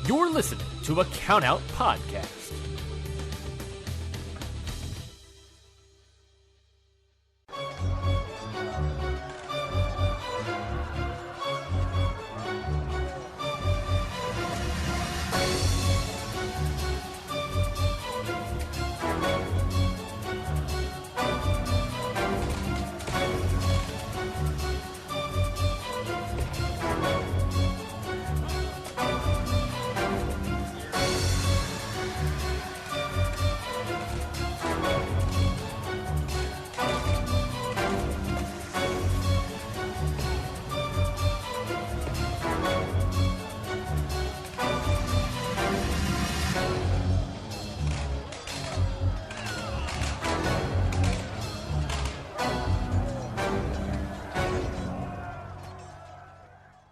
You're listening to a Countout Podcast.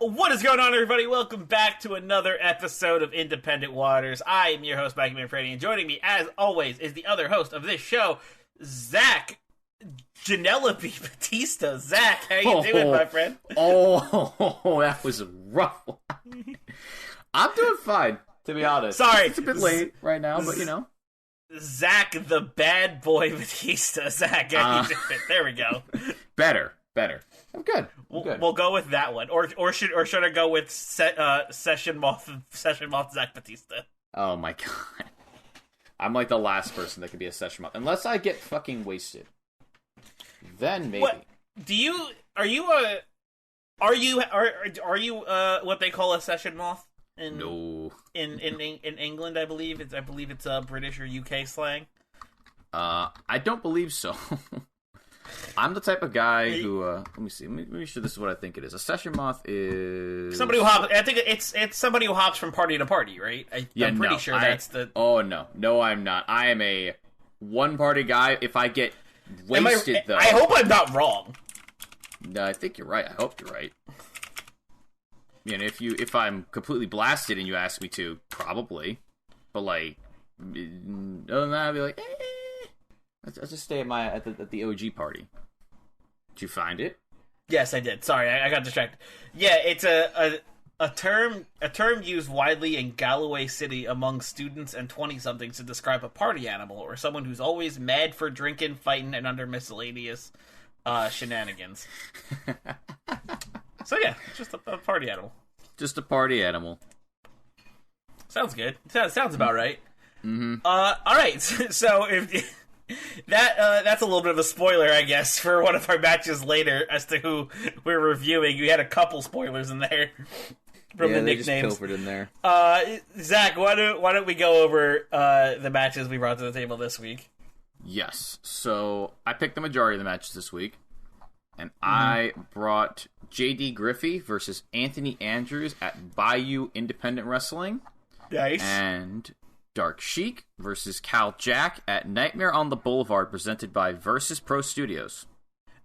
What is going on, everybody? Welcome back to another episode of Independent Waters. I am your host, Mikey, and joining me, as always, is the other host of this show, Zach Janela Batista. Zach, how you doing, my friend? That was a rough one. I'm doing fine, to be honest. Sorry. It's a bit late right now, but you know. Zach the bad boy Batista. Zach, how you doing? There we go. Better. I'm good. We'll go with that one, or should I go with Session Moth Zach Batista? Oh my god, I'm like the last person that could be a Session Moth, unless I get fucking wasted. Then maybe. What are you what they call a Session Moth? No. In England, I believe it's British or UK slang. I don't believe so. I'm the type of guy who, let me see, let me sure this is what I think it is. A Session Moth is... somebody who hops, I think it's somebody who hops from party to party, right? I'm pretty sure that's the... Oh, no. No, I'm not. I am a one-party guy. If I get wasted, though... I hope I'm not wrong. No, I think you're right. I hope you're right. You know, if I'm completely blasted and you ask me to, probably. But, like, other than that, I'd be like, I'll just stay at the OG party. Did you find it? Yes, I did. Sorry, I got distracted. Yeah, it's a term used widely in Galloway City among students and 20-somethings to describe a party animal or someone who's always mad for drinking, fighting, and under miscellaneous shenanigans. So yeah, just a party animal. Just a party animal. Sounds good. Sounds about right. Mm-hmm. All right. So if that's a little bit of a spoiler, I guess, for one of our matches later as to who we're reviewing. We had a couple spoilers in there from the nicknames. They just pilfered in there. Zach, why don't we go over the matches we brought to the table this week? Yes. So I picked the majority of the matches this week, and I brought J.D. Griffey versus Anthony Andrews at Bayou Independent Wrestling. Nice. And Dark Sheik versus Cal Jack at Nightmare on the Boulevard, presented by Versus Pro Studios.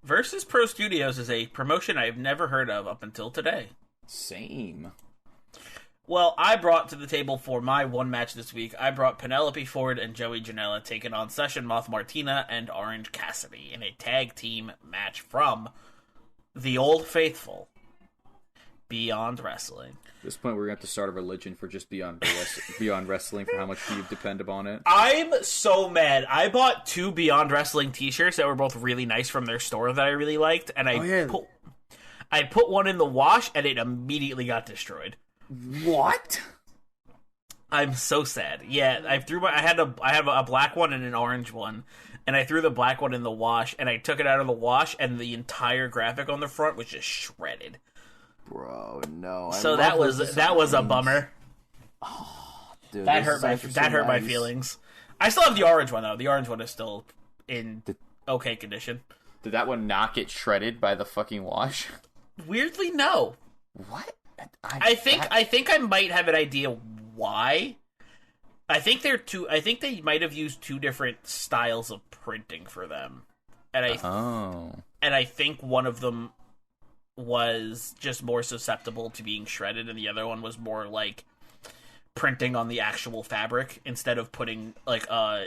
Versus Pro Studios is a promotion I've never heard of up until today. Same. Well, I brought to the table for my one match this week, I brought Penelope Ford and Joey Janela taking on Session Moth Martina and Orange Cassidy in a tag team match from the Old Faithful, Beyond Wrestling. At this point, we're going to have to start a religion for just Beyond Wrestling, for how much you depend upon it. I'm so mad. I bought 2 Beyond Wrestling t-shirts that were both really nice from their store that I really liked, and I put one in the wash, and it immediately got destroyed. What? I'm so sad. Yeah, I have a black one and an orange one, and I threw the black one in the wash, and I took it out of the wash, and the entire graphic on the front was just shredded. Bro, no. So that was a bummer. Oh, dude, that hurt my feelings. I still have the orange one though. The orange one is still in okay condition. Did that one not get shredded by the fucking wash? Weirdly, no. What? I think I might have an idea why. I think they might have used 2 different styles of printing for them, and I think one of them was just more susceptible to being shredded, and the other one was more like printing on the actual fabric instead of putting like a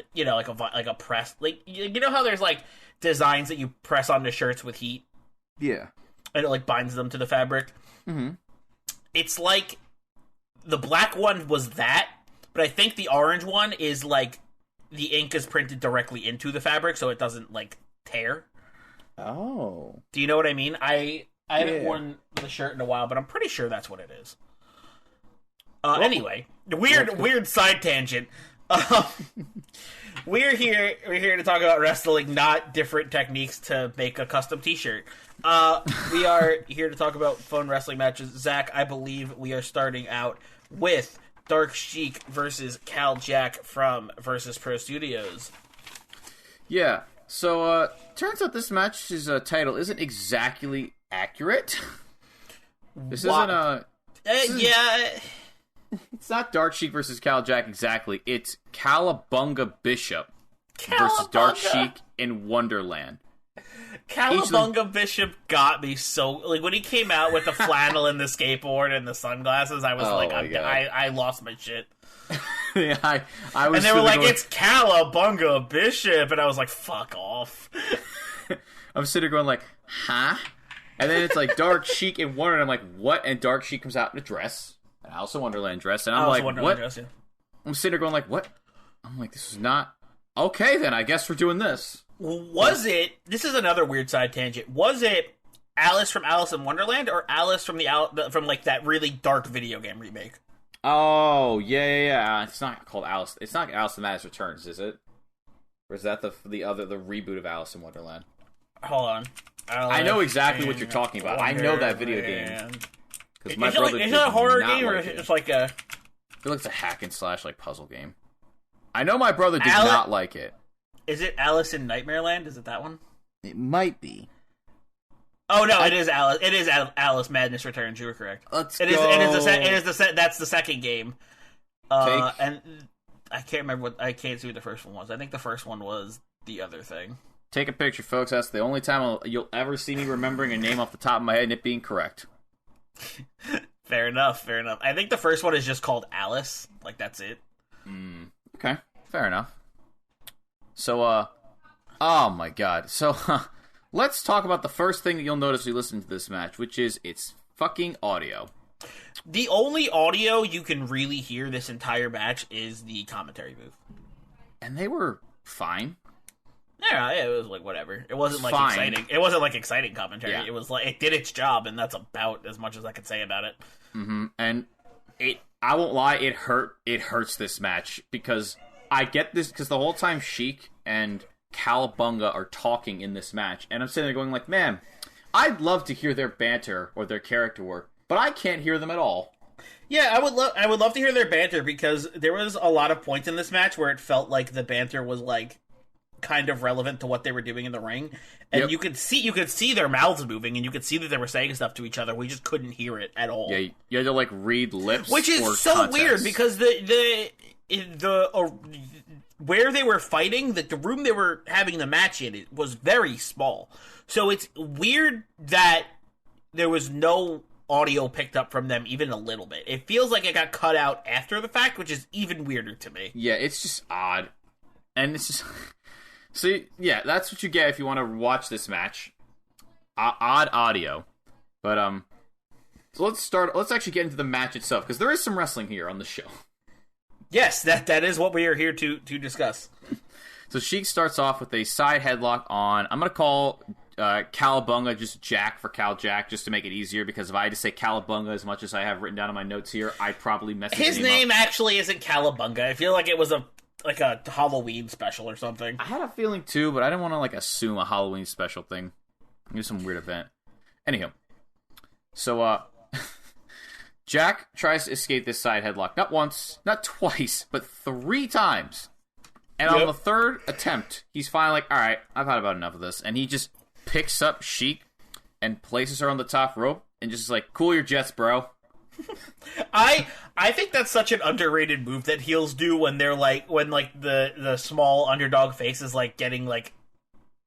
press, like you know how there's like designs that you press onto shirts with heat, yeah, and it like binds them to the fabric. Mm-hmm. It's like the black one was that, but I think the orange one is like the ink is printed directly into the fabric, so it doesn't like tear. Oh, do you know what I mean? I haven't worn the shirt in a while, but I'm pretty sure that's what it is. Anyway, weird side tangent. We're here to talk about wrestling, not different techniques to make a custom T-shirt. We are here to talk about fun wrestling matches. Zach, I believe we are starting out with Dark Sheik versus Cal Jack from Versus Pro Studios. Yeah. So, turns out this match's title isn't exactly accurate. This isn't yeah. It's not Dark Sheik versus Cal Jack exactly. It's Cowabunga Bishop versus Dark Sheik in Wonderland. Cowabunga Bishop got me so... Like, when he came out with the flannel and the skateboard and the sunglasses, I was I lost my shit. Yeah, I was. And they were like, it's Cowabunga Bishop, and I was like, fuck off. I'm sitting there going like, huh? And then it's like Dark Sheik in Wonderland. I'm like, what? And Dark Sheik comes out in a dress, an Alice in Wonderland dress, and I'm like, what? Dress, yeah. I'm sitting there going like, what? I'm like, this is not okay. Then I guess we're doing this. Was it? This is another weird side tangent. Was it Alice from Alice in Wonderland or Alice from from like that really dark video game remake? Oh yeah. It's not called Alice. It's not Alice in Madness Returns, is it? Or is that the reboot of Alice in Wonderland? Hold on. I know exactly what you're talking about. I know that video game. Is it a horror game or is it just like a? I feel like it's a hack and slash like puzzle game. I know my brother did not like it. Is it Alice in Nightmare Land? Is it that one? It might be. Oh no, it is Alice. It is Alice Madness Returns. You were correct. Let's go. It is that's the second game. And I can't remember I can't see what the first one was. I think the first one was the other thing. Take a picture, folks. That's the only time you'll ever see me remembering a name off the top of my head and it being correct. Fair enough. I think the first one is just called Alice. Like, that's it. Okay. Fair enough. So, oh my god. So, let's talk about the first thing that you'll notice when you listen to this match, which is its fucking audio. The only audio you can really hear this entire match is the commentary booth. And they were fine. Yeah, it was like whatever. It wasn't like exciting. It wasn't like exciting commentary. Yeah. It was like it did its job, and that's about as much as I could say about it. Mm-hmm. And I won't lie, it hurts this match because I get this because the whole time Sheik and Cowabunga are talking in this match, and I'm sitting there going like, man, I'd love to hear their banter or their character work, but I can't hear them at all. Yeah, I would love to hear their banter because there was a lot of points in this match where it felt like the banter was like kind of relevant to what they were doing in the ring, and you could see their mouths moving, and you could see that they were saying stuff to each other. We just couldn't hear it at all. Yeah, you had to like read lips, which is so context. Weird because the where they were fighting, the room they were having the match in, it was very small. So it's weird that there was no audio picked up from them even a little bit. It feels like it got cut out after the fact, which is even weirder to me. Yeah, it's just odd, and it's just. So, yeah, that's what you get if you want to watch this match. Odd audio. But, so let's actually get into the match itself, because there is some wrestling here on the show. Yes, that is what we are here to discuss. So Sheik starts off with a side headlock on, I'm going to call Cowabunga just Jack for Cal Jack, just to make it easier, because if I had to say Cowabunga as much as I have written down in my notes here, I'd probably mess his name up. Actually isn't Cowabunga. I feel like it was a Halloween special or something. I had a feeling too, but I didn't want to like assume a Halloween special thing. It was some weird event. Anyhow, so Jack tries to escape this side headlock not once, not twice, but 3 times. And on the third attempt, he's finally like, all right, I've had about enough of this. And he just picks up Sheik and places her on the top rope and just like, cool your jets, bro. I think that's such an underrated move that heels do when they're like the small underdog face is like getting like,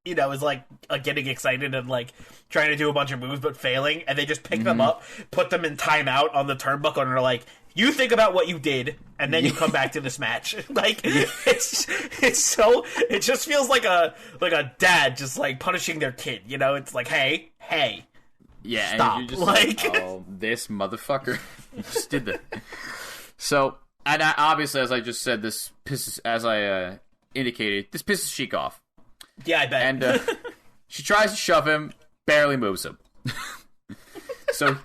you know, is like getting excited and like trying to do a bunch of moves but failing, and they just pick them up, put them in timeout on the turnbuckle, and are like, you think about what you did and then you come back to this match. Like it's so, it just feels like a dad just like punishing their kid, you know? It's like, hey yeah, stop. And you're just like, oh, this motherfucker just did that. So, and obviously, as I just said, this pisses, as I indicated, this pisses Sheik off. Yeah, I bet. And she tries to shove him, barely moves him. So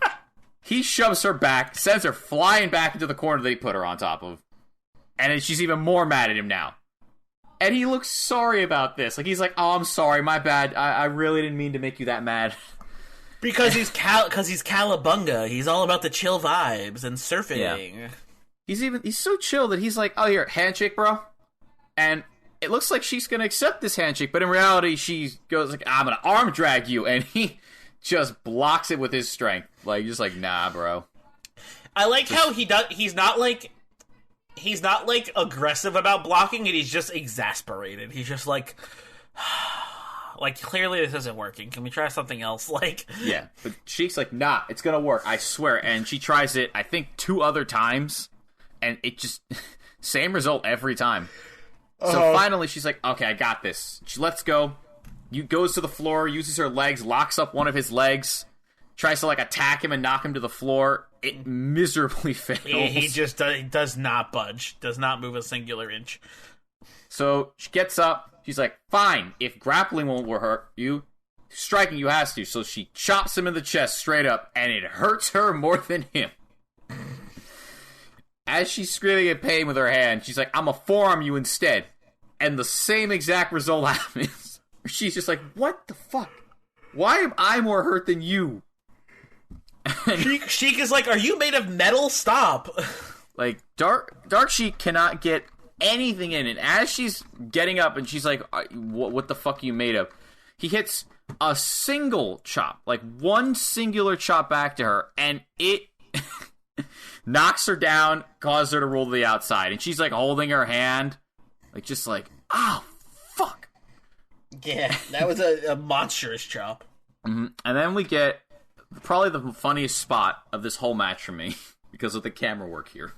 he shoves her back, sends her flying back into the corner that he put her on top of. And then she's even more mad at him now. And he looks sorry about this. Like, he's like, oh, I'm sorry, my bad. I really didn't mean to make you that mad. Because he's Calabunga. He's all about the chill vibes and surfing. Yeah. He's so chill that he's like, oh, here, handshake, bro. And it looks like she's going to accept this handshake. But in reality, she goes like, I'm going to arm drag you. And he just blocks it with his strength. Like, just like, nah, bro. I like how he's not like aggressive about blocking it. He's just exasperated. He's just like, like, clearly this isn't working. Can we try something else? Like, yeah. But Sheik's like, nah, it's going to work. I swear. And she tries it, I think, 2 other times. And it just, same result every time. So finally, she's like, okay, I got this. She lets go. Goes to the floor, uses her legs, locks up one of his legs, tries to, like, attack him and knock him to the floor. It miserably fails. He just does not budge. Does not move a singular inch. So she gets up. She's like, fine, if grappling won't hurt you, striking you has to. So she chops him in the chest straight up, and it hurts her more than him. As she's screaming in pain with her hand, she's like, I'm gonna forearm you instead. And the same exact result happens. She's just like, what the fuck? Why am I more hurt than you? Sheik is like, are you made of metal? Stop. Like, Dark Sheik cannot get anything in. And as she's getting up and she's like, what the fuck are you made of? He hits a single chop, like one singular chop back to her, and it knocks her down, causes her to roll to the outside. And she's like holding her hand, like just like, oh, fuck. Yeah, that was a monstrous chop. Mm-hmm. And then we get probably the funniest spot of this whole match for me because of the camera work here.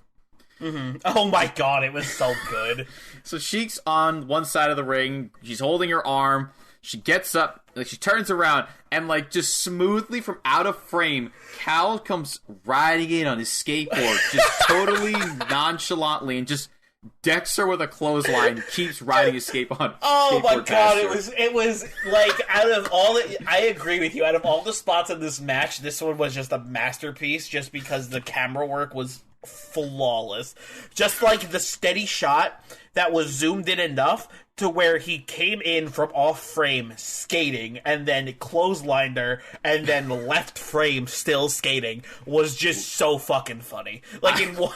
Mm-hmm. Oh my god, it was so good. So Sheik's on one side of the ring. She's holding her arm. She gets up, like she turns around, and like just smoothly from out of frame, Cal comes riding in on his skateboard, just totally nonchalantly, and just decks her with a clothesline, keeps riding his skateboard. Oh my god, it was like, out of all I agree with you, out of all the spots in this match, this one was just a masterpiece just because the camera work was flawless. Just like the steady shot that was zoomed in enough to where he came in from off frame skating and then clotheslined her and then left frame still skating was just so fucking funny. Like, in one,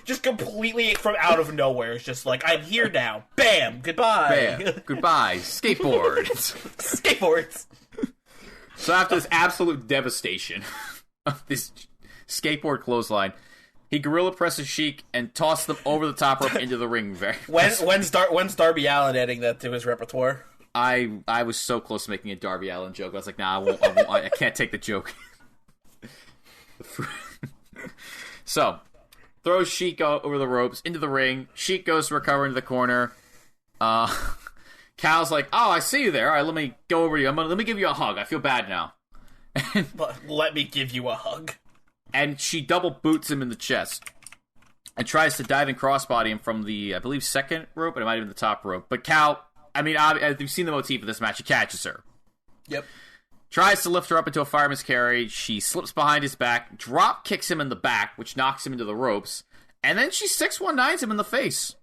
just completely from out of nowhere. It's just like, I'm here now. Bam! Goodbye. Bam! Goodbye. Skateboards. Skateboards. So after this absolute devastation of this skateboard clothesline, he gorilla presses Sheik and tosses them over the top rope into the ring. When's Darby Allin adding that to his repertoire? I was so close to making a Darby Allin joke. I was like, nah, I can't take the joke. So, throws Sheik over the ropes into the ring. Sheik goes to recover into the corner. Cal's like, oh, I see you there. All right, let me go over to you. Let me give you a hug. I feel bad now. But let me give you a hug. And she double boots him in the chest and tries to dive and crossbody him from the, I believe, second rope, but it might have been the top rope. But Cal, I mean, you've seen the motif of this match. He catches her. Yep. Tries to lift her up into a fireman's carry. She slips behind his back, drop kicks him in the back, which knocks him into the ropes. And then she 619s him in the face.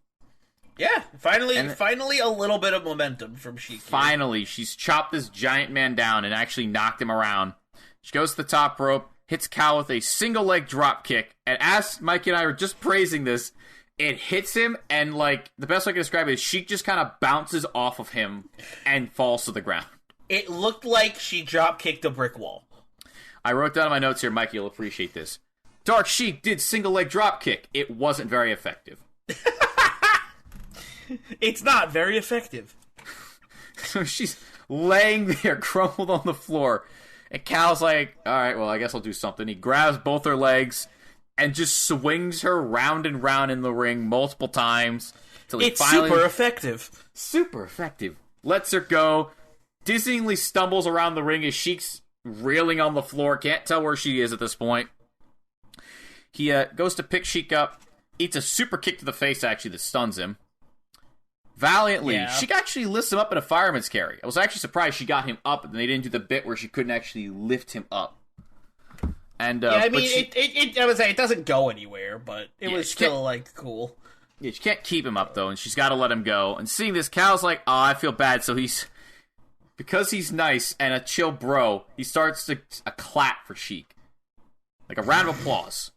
Yeah, finally a little bit of momentum from Sheik. Finally, she's chopped this giant man down and actually knocked him around. She goes to the top rope, hits Cal with a single leg drop kick, and as Mikey and I were just praising this, it hits him, and like the best way I can describe it is Sheik just kind of bounces off of him and falls to the ground. It looked like she drop kicked a brick wall. I wrote down in my notes here, Mikey, you'll appreciate this. Dark Sheik did single leg drop kick. It wasn't very effective. It's not very effective. So she's laying there, crumpled on the floor. And Cal's like, all right, well, I guess I'll do something. He grabs both her legs and just swings her round and round in the ring multiple times. It's super effective. Super effective. Lets her go. Dizzyingly stumbles around the ring as Sheik's reeling on the floor. Can't tell where she is at this point. He goes to pick Sheik up, eats a super kick to the face, actually, that stuns him. Valiantly, Sheik actually lifts him up in a fireman's carry. I was actually surprised she got him up, and they didn't do the bit where she couldn't actually lift him up. And I mean, I would say it doesn't go anywhere, but it was still, like, cool. Yeah, she can't keep him up, though, and she's got to let him go. And seeing this, Cal's like, oh, I feel bad, so because he's nice and a chill bro, he starts to a clap for Sheik. Like a round of applause.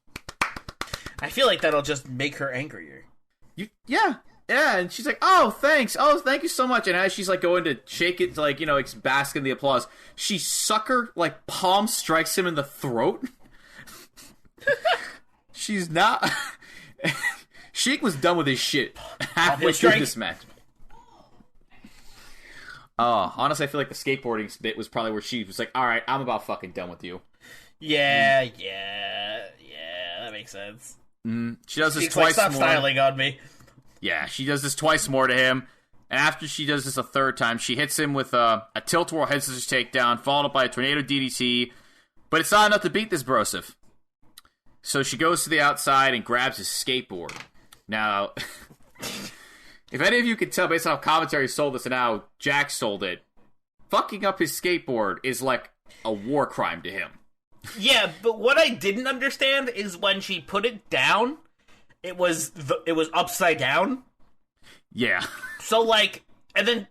I feel like that'll just make her angrier. Yeah, and she's like, oh, thanks. Oh, thank you so much. And as she's, like, going to shake it to, like, you know, bask in the applause, she like, palm strikes him in the throat. She's not... Sheik was done with his shit halfway through this match. Honestly, I feel like the skateboarding bit was probably where she was like, alright, I'm about fucking done with you. Yeah, that makes sense. She does this twice more. Stop styling on me. Yeah, she does this twice more to him. And after she does this a third time, she hits him with a tilt-whirl head scissors takedown, followed up by a tornado DDT. But it's not enough to beat this brosif. So she goes to the outside and grabs his skateboard. Now, if any of you can tell based on how commentary sold this and how Jack sold it, fucking up his skateboard is like a war crime to him. Yeah, but what I didn't understand is when she put it down, it was upside down. Yeah. So, like, and then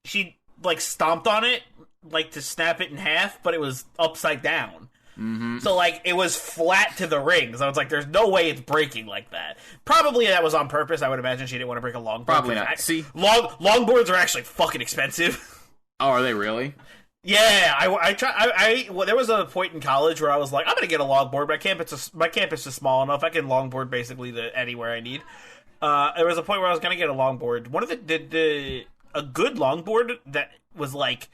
she, like, stomped on it, like, to snap it in half, but it was upside down. Mm-hmm. So, like, it was flat to the ring. So, it's like, there's no way it's breaking like that. Probably that was on purpose. I would imagine she didn't want to break a longboard. Probably not. See? Longboards are actually fucking expensive. Oh, are they really? Yeah, well, there was a point in college where I was like, I'm gonna get a longboard. My campus is small enough. I can longboard basically to anywhere I need. There was a point where I was gonna get a longboard. One of a good longboard that was like,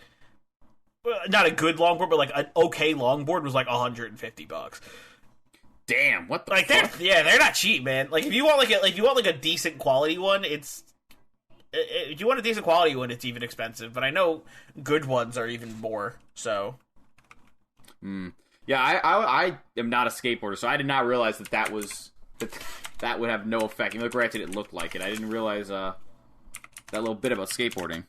not a good longboard, but like an okay longboard was like $150. Damn, what the fuck? They're not cheap, man. Like if you want like a decent quality one, if you want a decent quality one, it's even expensive. But I know good ones are even more. So, yeah, I am not a skateboarder, so I did not realize that would have no effect. Even though granted, it looked like it. I didn't realize that little bit about skateboarding.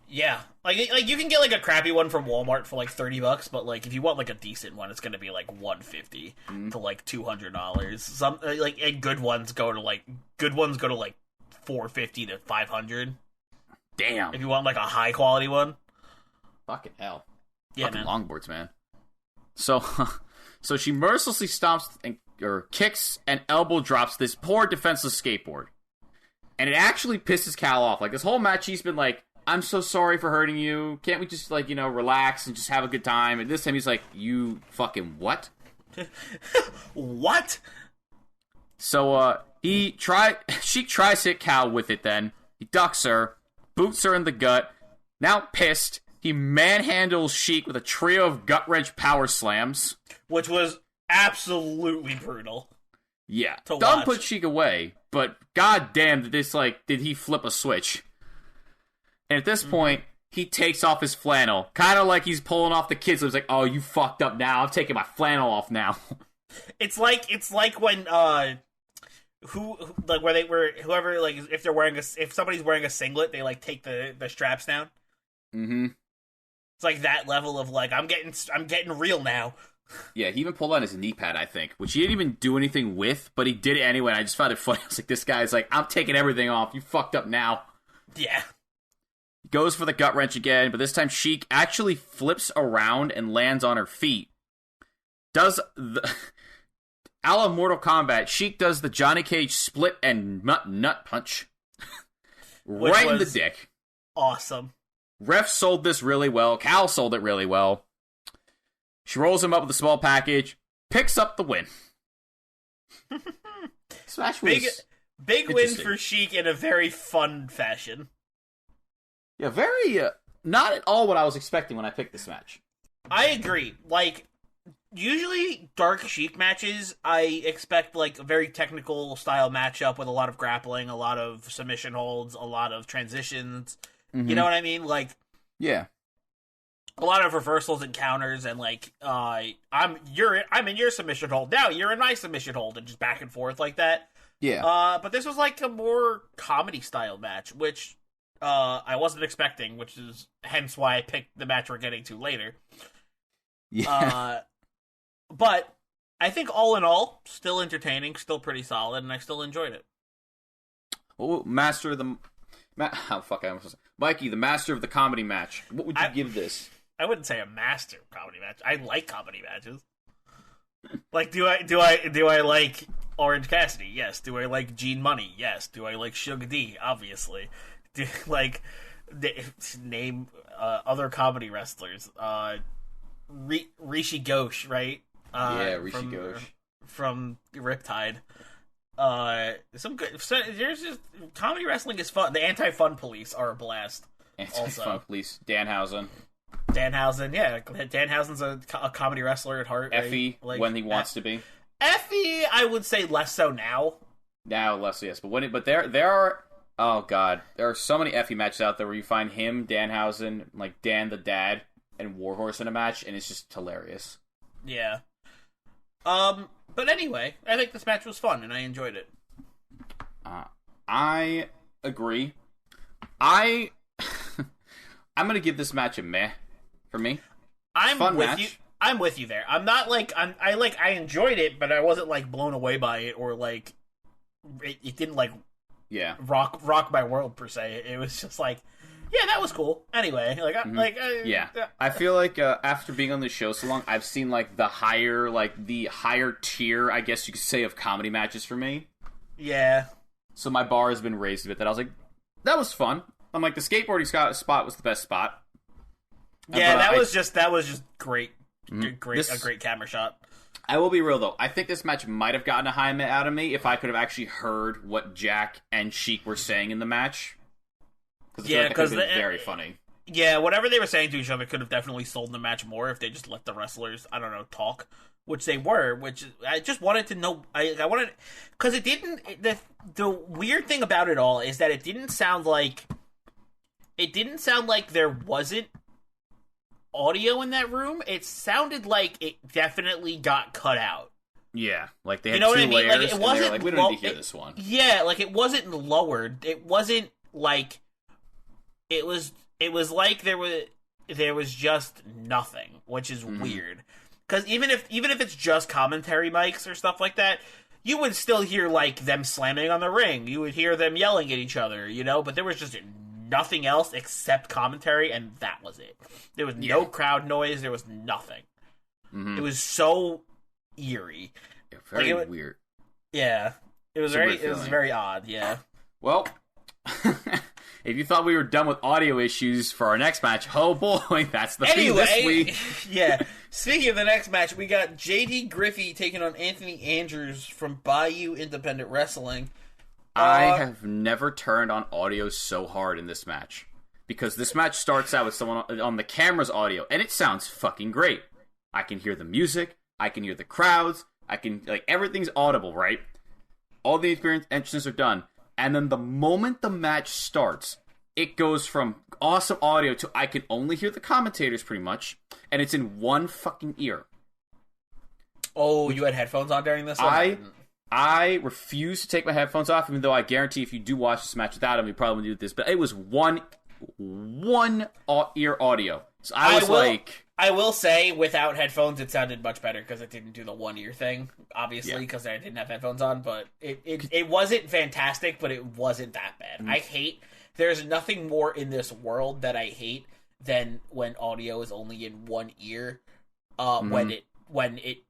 Yeah, like you can get like a crappy one from Walmart for like $30, but like if you want like a decent one, it's gonna be like $150 to like $200. Some and good ones go to like $450 to $500. Damn. If you want like a high quality one. Fucking hell. Yeah, fucking man. Longboards, man. So she mercilessly stomps or kicks and elbow drops this poor defenseless skateboard. And it actually pisses Cal off. Like this whole match he's been like, I'm so sorry for hurting you. Can't we just like, relax and just have a good time? And this time he's like, you fucking what? What? So Sheik tries to hit Cal with it then. He ducks her, boots her in the gut. Now pissed, he manhandles Sheik with a trio of gut-wrench power slams. Which was absolutely brutal. Yeah. Dunn put Sheik away, but goddamn did he flip a switch. And at this point, he takes off his flannel. Kind of like he's pulling off the kids. So he's like, oh, you fucked up now. I'm taking my flannel off now. It's like when if somebody's wearing a singlet, they like take the straps down. Mm-hmm. It's like that level of like I'm getting real now. Yeah, he even pulled on his knee pad, I think, which he didn't even do anything with, but he did it anyway. And I just found it funny. I was like, this guy's like, I'm taking everything off. You fucked up now. Yeah. Goes for the gut wrench again, but this time Sheik actually flips around and lands on her feet. Does the a la Mortal Kombat, Sheik does the Johnny Cage split and nut punch right in the dick. Awesome. Ref sold this really well. Cal sold it really well. She rolls him up with a small package, picks up the win. Smash was big win for Sheik in a very fun fashion. Yeah, very, not at all what I was expecting when I picked this match. I agree. Like, usually Dark Sheik matches, I expect, like, a very technical style matchup with a lot of grappling, a lot of submission holds, a lot of transitions. Mm-hmm. You know what I mean? Like, yeah. a lot of reversals and counters, and like I'm in your submission hold now, you're in my submission hold, and just back and forth like that. Yeah. But this was like a more comedy style match, which I wasn't expecting, which is hence why I picked the match we're getting to later. Yeah. But I think all in all, still entertaining, still pretty solid, and I still enjoyed it. Oh, master of the... Mikey, the master of the comedy match. What would you give this? I wouldn't say a master comedy match. I like comedy matches. Like, do I like Orange Cassidy? Yes. Do I like Gene Money? Yes. Do I like Suge D? Obviously. Do like name other comedy wrestlers? Rishi Ghosh, right? Rishi Ghosh from Riptide. Some good. So there's just comedy wrestling is fun. The Anti-Fun Police are a blast. Anti-Fun Police. Danhausen, yeah. Danhausen's a comedy wrestler at heart. Effie, right? Like, when he wants to be. Effie, I would say less so now. Now less so, yes, but there are. Oh god, there are so many Effie matches out there where you find him, Danhausen, like Dan the Dad, and Warhorse in a match, and it's just hilarious. Yeah. But anyway, I think this match was fun, and I enjoyed it. I agree. I'm gonna give this match a meh for me. Fun match. I'm with you there. I'm not like I enjoyed it, but I wasn't like blown away by it, or like it didn't like rock my world per se. It was just like, yeah, that was cool. Anyway, I feel like after being on the show so long, I've seen like the higher tier, I guess you could say, of comedy matches for me. Yeah. So my bar has been raised a bit. That I was like, that was fun. I'm like, the skateboarding spot was the best spot. Yeah, that was just great. A great camera shot. I will be real though. I think this match might have gotten a high out of me if I could have actually heard what Jack and Sheik were saying in the match. Because very funny. Yeah, whatever they were saying to each other could have definitely sold the match more if they just let the wrestlers, I don't know, talk, which they were. Which I just wanted to know. I wanted, because it didn't. The weird thing about it all is that it didn't sound like there wasn't audio in that room. It sounded like it definitely got cut out. Yeah, like they had two layers, like, it wasn't, and they were like, we don't need to hear this one. Yeah, like it wasn't lowered. It wasn't like it was like there was just nothing, which is weird. Because even if it's just commentary mics or stuff like that, you would still hear like them slamming on the ring. You would hear them yelling at each other, you know. But there was just nothing else except commentary, and that was it. There was no crowd noise. There was nothing. Mm-hmm. It was so eerie. Yeah, very weird. Yeah, it was very odd. Yeah. Well, if you thought we were done with audio issues for our next match, oh boy, that's the thing this week. Yeah. Speaking of the next match, we got JD Griffey taking on Anthony Andrews from Bayou Independent Wrestling. I have never turned on audio so hard in this match. Because this match starts out with someone on the camera's audio, and it sounds fucking great. I can hear the music, I can hear the crowds, everything's audible, right? All the entrances are done. And then the moment the match starts, it goes from awesome audio to I can only hear the commentators pretty much, and it's in one fucking ear. Oh, you had headphones on during this one? I refuse to take my headphones off, even though I guarantee if you do watch this match without them, you probably do this. But it was one ear audio. So I will say, without headphones, it sounded much better because it didn't do the one ear thing, obviously, because I didn't have headphones on. But it wasn't fantastic, but it wasn't that bad. Mm-hmm. There's nothing more in this world that I hate than when audio is only in one ear, when it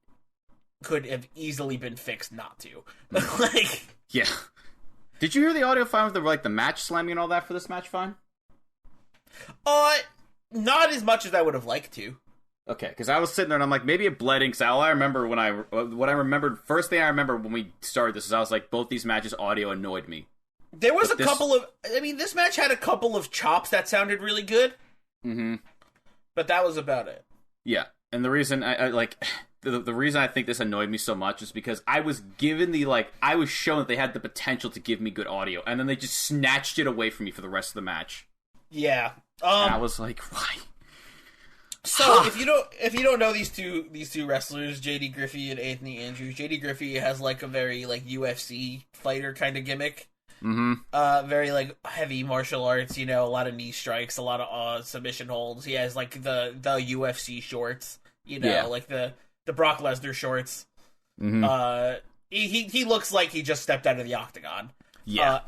could have easily been fixed not to. Yeah. Did you hear the audio fine with the match slamming and all that for this match fine? Not as much as I would have liked to. Okay, because I was sitting there and I'm like, maybe it bled in, because all I remember first thing I remember when we started this is I was like, both these matches audio annoyed me. There was this match had a couple of chops that sounded really good. Mm-hmm. But that was about it. Yeah, and the reason the reason I think this annoyed me so much is because I was given I was shown that they had the potential to give me good audio, and then they just snatched it away from me for the rest of the match. Yeah. And I was like, why? So if you don't know these two wrestlers, JD Griffey and Anthony Andrews, JD Griffey has like a very like UFC fighter kind of gimmick. Mm-hmm. Very like heavy martial arts, a lot of knee strikes, a lot of submission holds. He has like the UFC shorts, like the Brock Lesnar shorts. Mm-hmm. He looks like he just stepped out of the octagon. Yeah.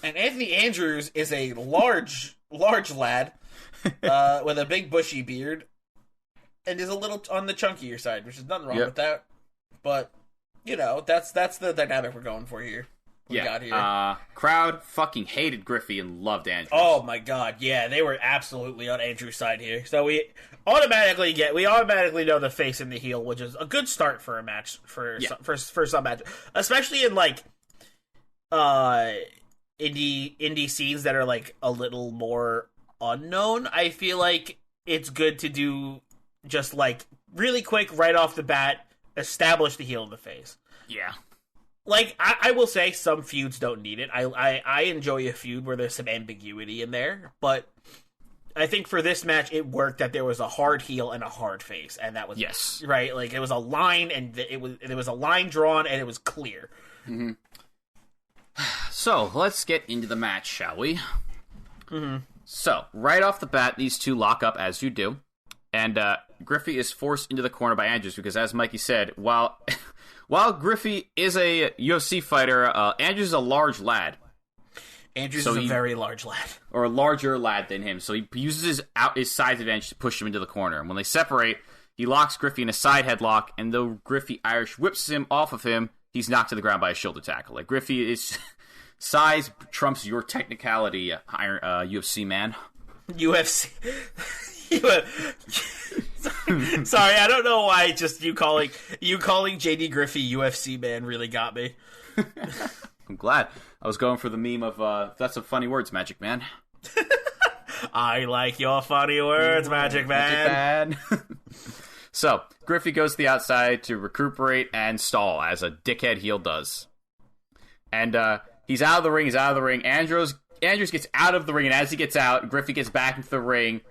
And Anthony Andrews is a large lad with a big bushy beard and is a little on the chunkier side, which is nothing wrong with that. But that's the dynamic we're going for here. Got here. Crowd fucking hated Griffey and loved Andrews. Oh my god, yeah, they were absolutely on Andrews' side here. So we automatically know the face and the heel, which is a good start for a match for some match, especially in like indie scenes that are like a little more unknown. I feel like it's good to do just like really quick right off the bat, establish the heel and the face. Yeah. Like, I will say some feuds don't need it. I enjoy a feud where there's some ambiguity in there, but I think for this match, it worked that there was a hard heel and a hard face, and that was... Yes. Right? Like, it was a line, and there was a line drawn, and it was clear. Mm-hmm. So, let's get into the match, shall we? Mm-hmm. So, right off the bat, these two lock up, as you do, and Griffey is forced into the corner by Andrews, because as Mikey said, while Griffey is a UFC fighter, Andrews is a large lad. Andrews is a very large lad. Or a larger lad than him, so he uses his size advantage to push him into the corner. And when they separate, he locks Griffey in a side headlock, and though Griffey Irish whips him off of him, he's knocked to the ground by a shoulder tackle. Like, Griffey is... size trumps your technicality, UFC man. UFC... Sorry, I don't know why just you calling JD Griffey UFC man really got me. I'm glad. I was going for the meme of that's some funny words, Magic Man. I like your funny words, Magic Man. So, Griffey goes to the outside to recuperate and stall, as a dickhead heel does. And he's out of the ring, Andrews gets out of the ring, and as he gets out, Griffey gets back into the ring,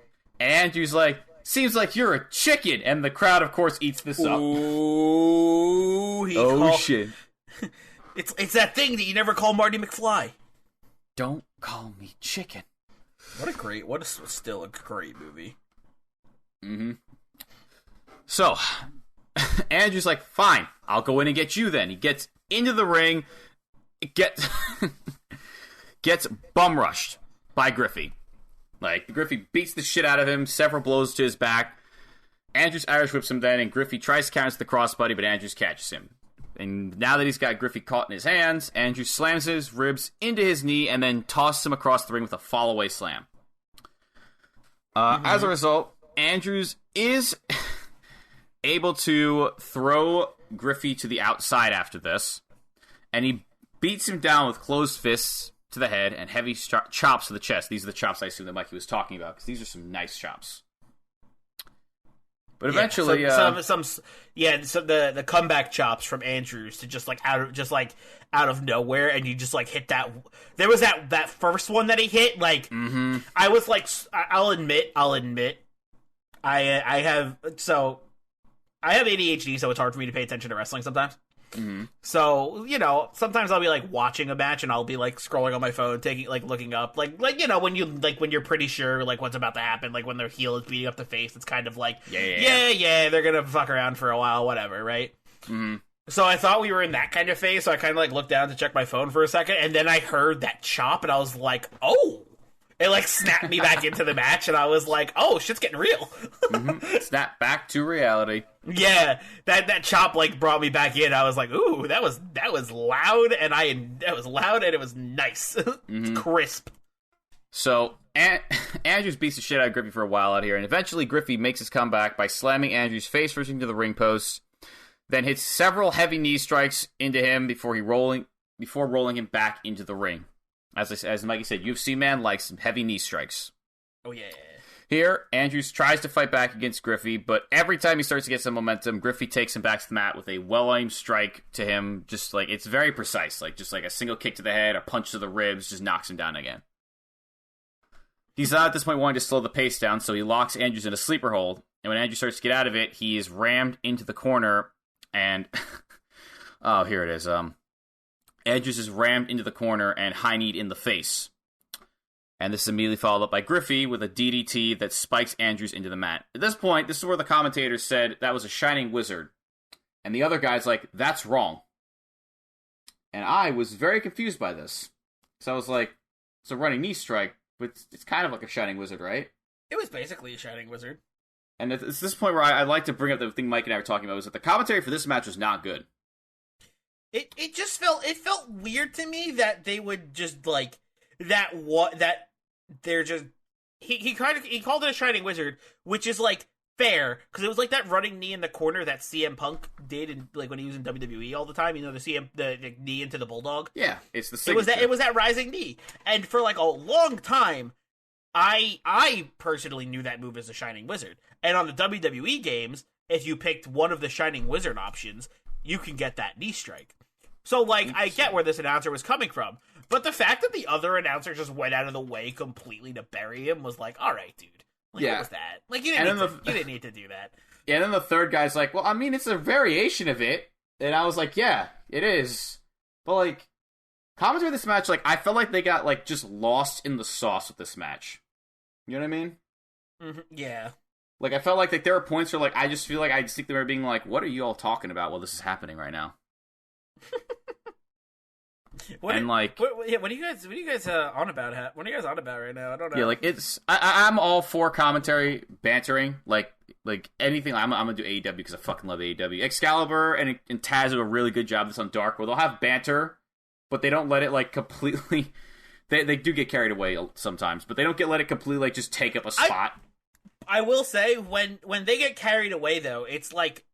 and Andrews like, seems like you're a chicken, and the crowd, of course, eats this up. Ooh, shit. It's that thing that you never call Marty McFly. Don't call me chicken. Still a great movie. Mm-hmm. So, Andrew's like, fine, I'll go in and get you then. He gets into the ring, gets bum rushed by Griffey. Like, Griffey beats the shit out of him, several blows to his back. Andrews Irish whips him then, and Griffey tries to counter the crossbody, but Andrews catches him. And now that he's got Griffey caught in his hands, Andrews slams his ribs into his knee and then tosses him across the ring with a fall-away slam. As a result, Andrews is able to throw Griffey to the outside after this, and he beats him down with closed fists to the head and heavy chops to the chest. These are the chops I assume that Mikey was talking about, because these are some nice chops. But eventually, the comeback chops from Andrews to just out of nowhere, and you just like hit that. There was that first one that he hit. Like, I was like, I'll admit, I have ADHD, so it's hard for me to pay attention to wrestling sometimes. Mm-hmm. So, sometimes I'll be like watching a match and I'll be like scrolling on my phone, looking up, when you're pretty sure like what's about to happen, like when their heel is beating up the face, it's kind of like, yeah, they're gonna fuck around for a while, whatever, right? Mm-hmm. So I thought we were in that kind of phase, so I kind of like looked down to check my phone for a second, and then I heard that chop, and I was like, oh! It like snapped me back into the match, and I was like, "Oh, shit's getting real." Snap back to reality. Yeah, that chop like brought me back in. I was like, "Ooh, that was loud, and that was loud, and it was nice, crisp." So Andrews beats the shit out of Griffey for a while out here, and eventually Griffey makes his comeback by slamming Andrews face first into the ring post, then hits several heavy knee strikes into him before rolling him back into the ring. As Mikey said, UFC man likes some heavy knee strikes. Oh, yeah. Here, Andrews tries to fight back against Griffey, but every time he starts to get some momentum, Griffey takes him back to the mat with a well-aimed strike to him. Just like, it's very precise. Like, just like a single kick to the head, a punch to the ribs, just knocks him down again. He's not at this point wanting to slow the pace down, so he locks Andrews in a sleeper hold. And when Andrews starts to get out of it, he is rammed into the corner. And oh, here it is. Andrews is rammed into the corner and high-kneed in the face. And this is immediately followed up by Griffey with a DDT that spikes Andrews into the mat. At this point, this is where the commentators said that was a Shining Wizard. And the other guy's like, that's wrong. And I was very confused by this. So I was like, it's a running knee strike, but it's kind of like a Shining Wizard, right? It was basically a Shining Wizard. And it's this point where I like to bring up the thing Mike and I were talking about, was that the commentary for this match was not good. It just felt weird to me that they would just like they're just he called it a Shining Wizard, which is like fair because it was like that running knee in the corner that CM Punk did in, like when he was in WWE all the time, you know, the knee into the Bulldog. Yeah, it's the signature. It was that rising knee, and for like a long time, I personally knew that move as a Shining Wizard, and on the WWE games, if you picked one of the Shining Wizard options, you can get that knee strike. So, like, I get where this announcer was coming from. But the fact that the other announcer just went out of the way completely to bury him was like, all right, dude. Like, what was that? Like, you didn't need to do that. Yeah, and then the third guy's like, well, I mean, it's a variation of it. And I was like, yeah, it is. But, like, commentary of this match, like, I felt like they got, like, just lost in the sauce with this match. You know what I mean? Mm-hmm. Yeah. Like, I felt like there were points where, like, I just feel like I just think they were being like, what are you all talking about while this is happening right now? What are you guys on about? What are you guys on about right now? I don't know. Yeah, like it's I'm all for commentary bantering, like anything. I'm gonna do AEW because I fucking love AEW. Excalibur and Taz do a really good job of this on Dark, where they'll have banter, but they don't let it like completely. They do get carried away sometimes, but they don't let it completely like just take up a spot. I will say when they get carried away though, it's like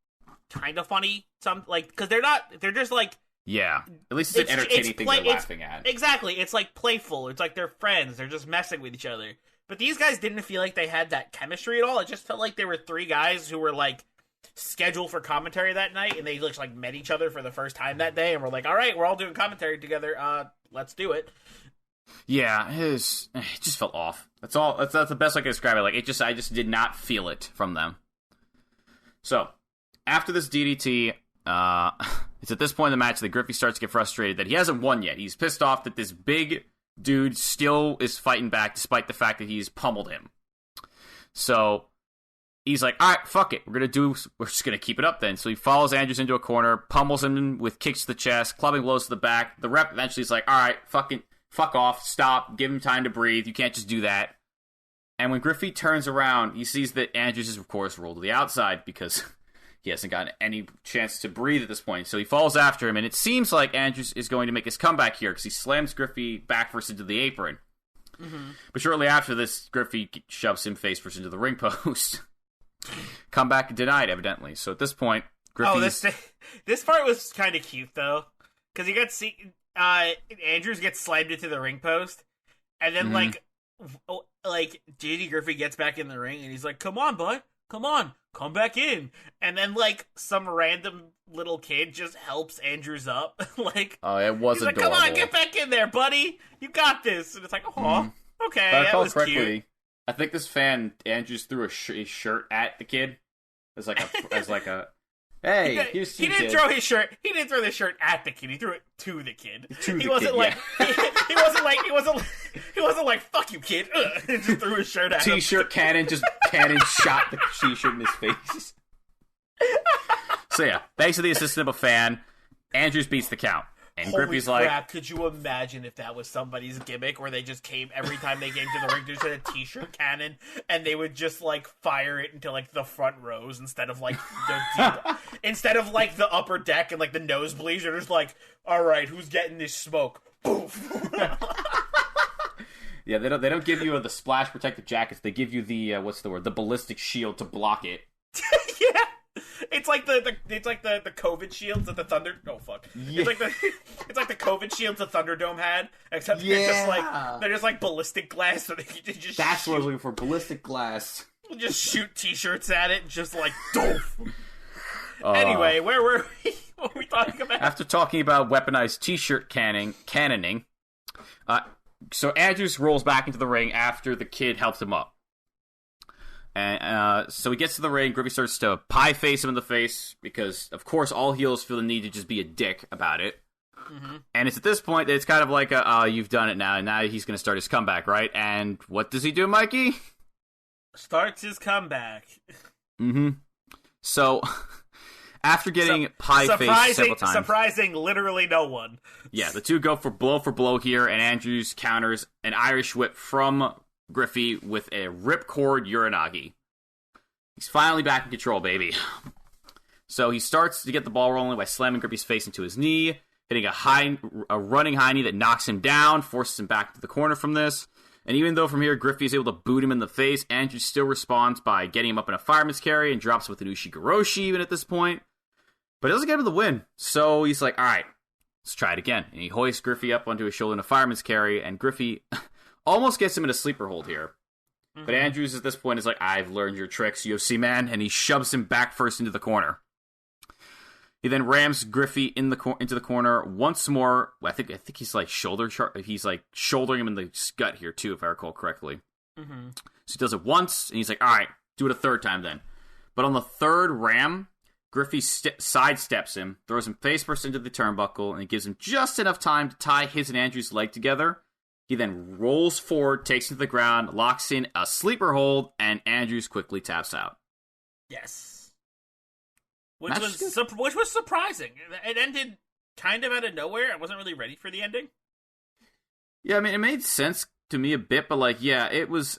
kind of funny. Because they're just like. Yeah, at least it's an entertaining thing they're laughing at. Exactly, it's like playful. It's like they're friends. They're just messing with each other. But these guys didn't feel like they had that chemistry at all. It just felt like there were three guys who were like scheduled for commentary that night, and they just like met each other for the first time that day, and we're like, all right, we're all doing commentary together. Let's do it. Yeah, it just felt off. That's all. That's the best I can describe it. Like I just did not feel it from them. So after this DDT. It's at this point in the match that Griffey starts to get frustrated that he hasn't won yet. He's pissed off that this big dude still is fighting back despite the fact that he's pummeled him. So he's like, all right, fuck it. We're just going to keep it up then. So he follows Andrews into a corner, pummels him with kicks to the chest, clubbing blows to the back. The rep eventually is like, all right, fuck off, stop, give him time to breathe. You can't just do that. And when Griffey turns around, he sees that Andrews is, of course, rolled to the outside because... he hasn't gotten any chance to breathe at this point, so he falls after him, and it seems like Andrews is going to make his comeback here, because he slams Griffey back first into the apron. Mm-hmm. But shortly after this, Griffey shoves him face first into the ring post. Comeback denied, evidently. So at this point, Griffey's... Oh, this part was kind of cute, though, because you got to see Andrews gets slammed into the ring post, and then, like JD Griffey gets back in the ring, and he's like, come on, bud. Come on, come back in. And then, like, some random little kid just helps Andrews up. Like, oh, it was he's adorable. Like, come on, get back in there, buddy. You got this. And it's like, oh, okay, that was cute. I think this fan, Andrews, threw his shirt at the kid as like a hey, he didn't throw his shirt. He didn't throw the shirt at the kid. He threw it to the kid. He wasn't like fuck you, kid. And just threw his shirt at him. T-shirt cannon shot the T-shirt in his face. So yeah, thanks to the assistant of a fan, Andrews beats the count. And Holy Griffey's crap, like... could you imagine if that was somebody's gimmick where they just came, every time they came to the ring, they just had a T-shirt cannon, and they would just, like, fire it into, like, the front rows instead of, like, instead of, like, the upper deck and, like, the nosebleeds. They're just like, all right, who's getting this smoke? Poof. Yeah, they don't give you the splash protective jackets. They give you the, the ballistic shield to block it. Yeah. It's like the COVID shields that the Thunder. Oh fuck! Yeah. It's like the COVID shields the Thunderdome had, except they're just like ballistic glass, so they can just. That's what I was looking for, ballistic glass. Just shoot T-shirts at it, just like doof. Anyway, where were we? What were we talking about? After talking about weaponized T-shirt cannoning, So Andrews rolls back into the ring after the kid helps him up. And so he gets to the ring. Griffey starts to pie face him in the face because, of course, all heels feel the need to just be a dick about it. Mm-hmm. And it's at this point that it's kind of like, you've done it now, and now he's going to start his comeback, right? And what does he do, Mikey? Starts his comeback. Mm-hmm. So, after getting pie-faced several times... Surprising literally no one. Yeah, the two go for blow here, and Andrews counters an Irish whip from Griffey with a ripcord Uranagi. He's finally back in control, baby. So he starts to get the ball rolling by slamming Griffey's face into his knee, hitting a running high knee that knocks him down, forces him back to the corner from this. And even though from here Griffey is able to boot him in the face, Andrews still responds by getting him up in a fireman's carry and drops with an Ushigoroshi even at this point. But it doesn't get him the win. So he's like, alright, let's try it again. And he hoists Griffey up onto his shoulder in a fireman's carry, and Griffey almost gets him in a sleeper hold here. Mm-hmm. But Andrews at this point is like, I've learned your tricks, UFC man, and he shoves him back first into the corner. He then rams Griffey into the corner once more. I think he's like he's like shouldering him in the gut here too, if I recall correctly. Mm-hmm. So he does it once, and he's like, all right, do it a third time then. But on the third ram, Griffey sidesteps him, throws him face first into the turnbuckle, and it gives him just enough time to tie his and Andrews' leg together. He then rolls forward, takes him to the ground, locks in a sleeper hold, and Andrews quickly taps out. Yes. Which was surprising. It ended kind of out of nowhere. I wasn't really ready for the ending. Yeah, I mean, it made sense to me a bit, but like, yeah, it was...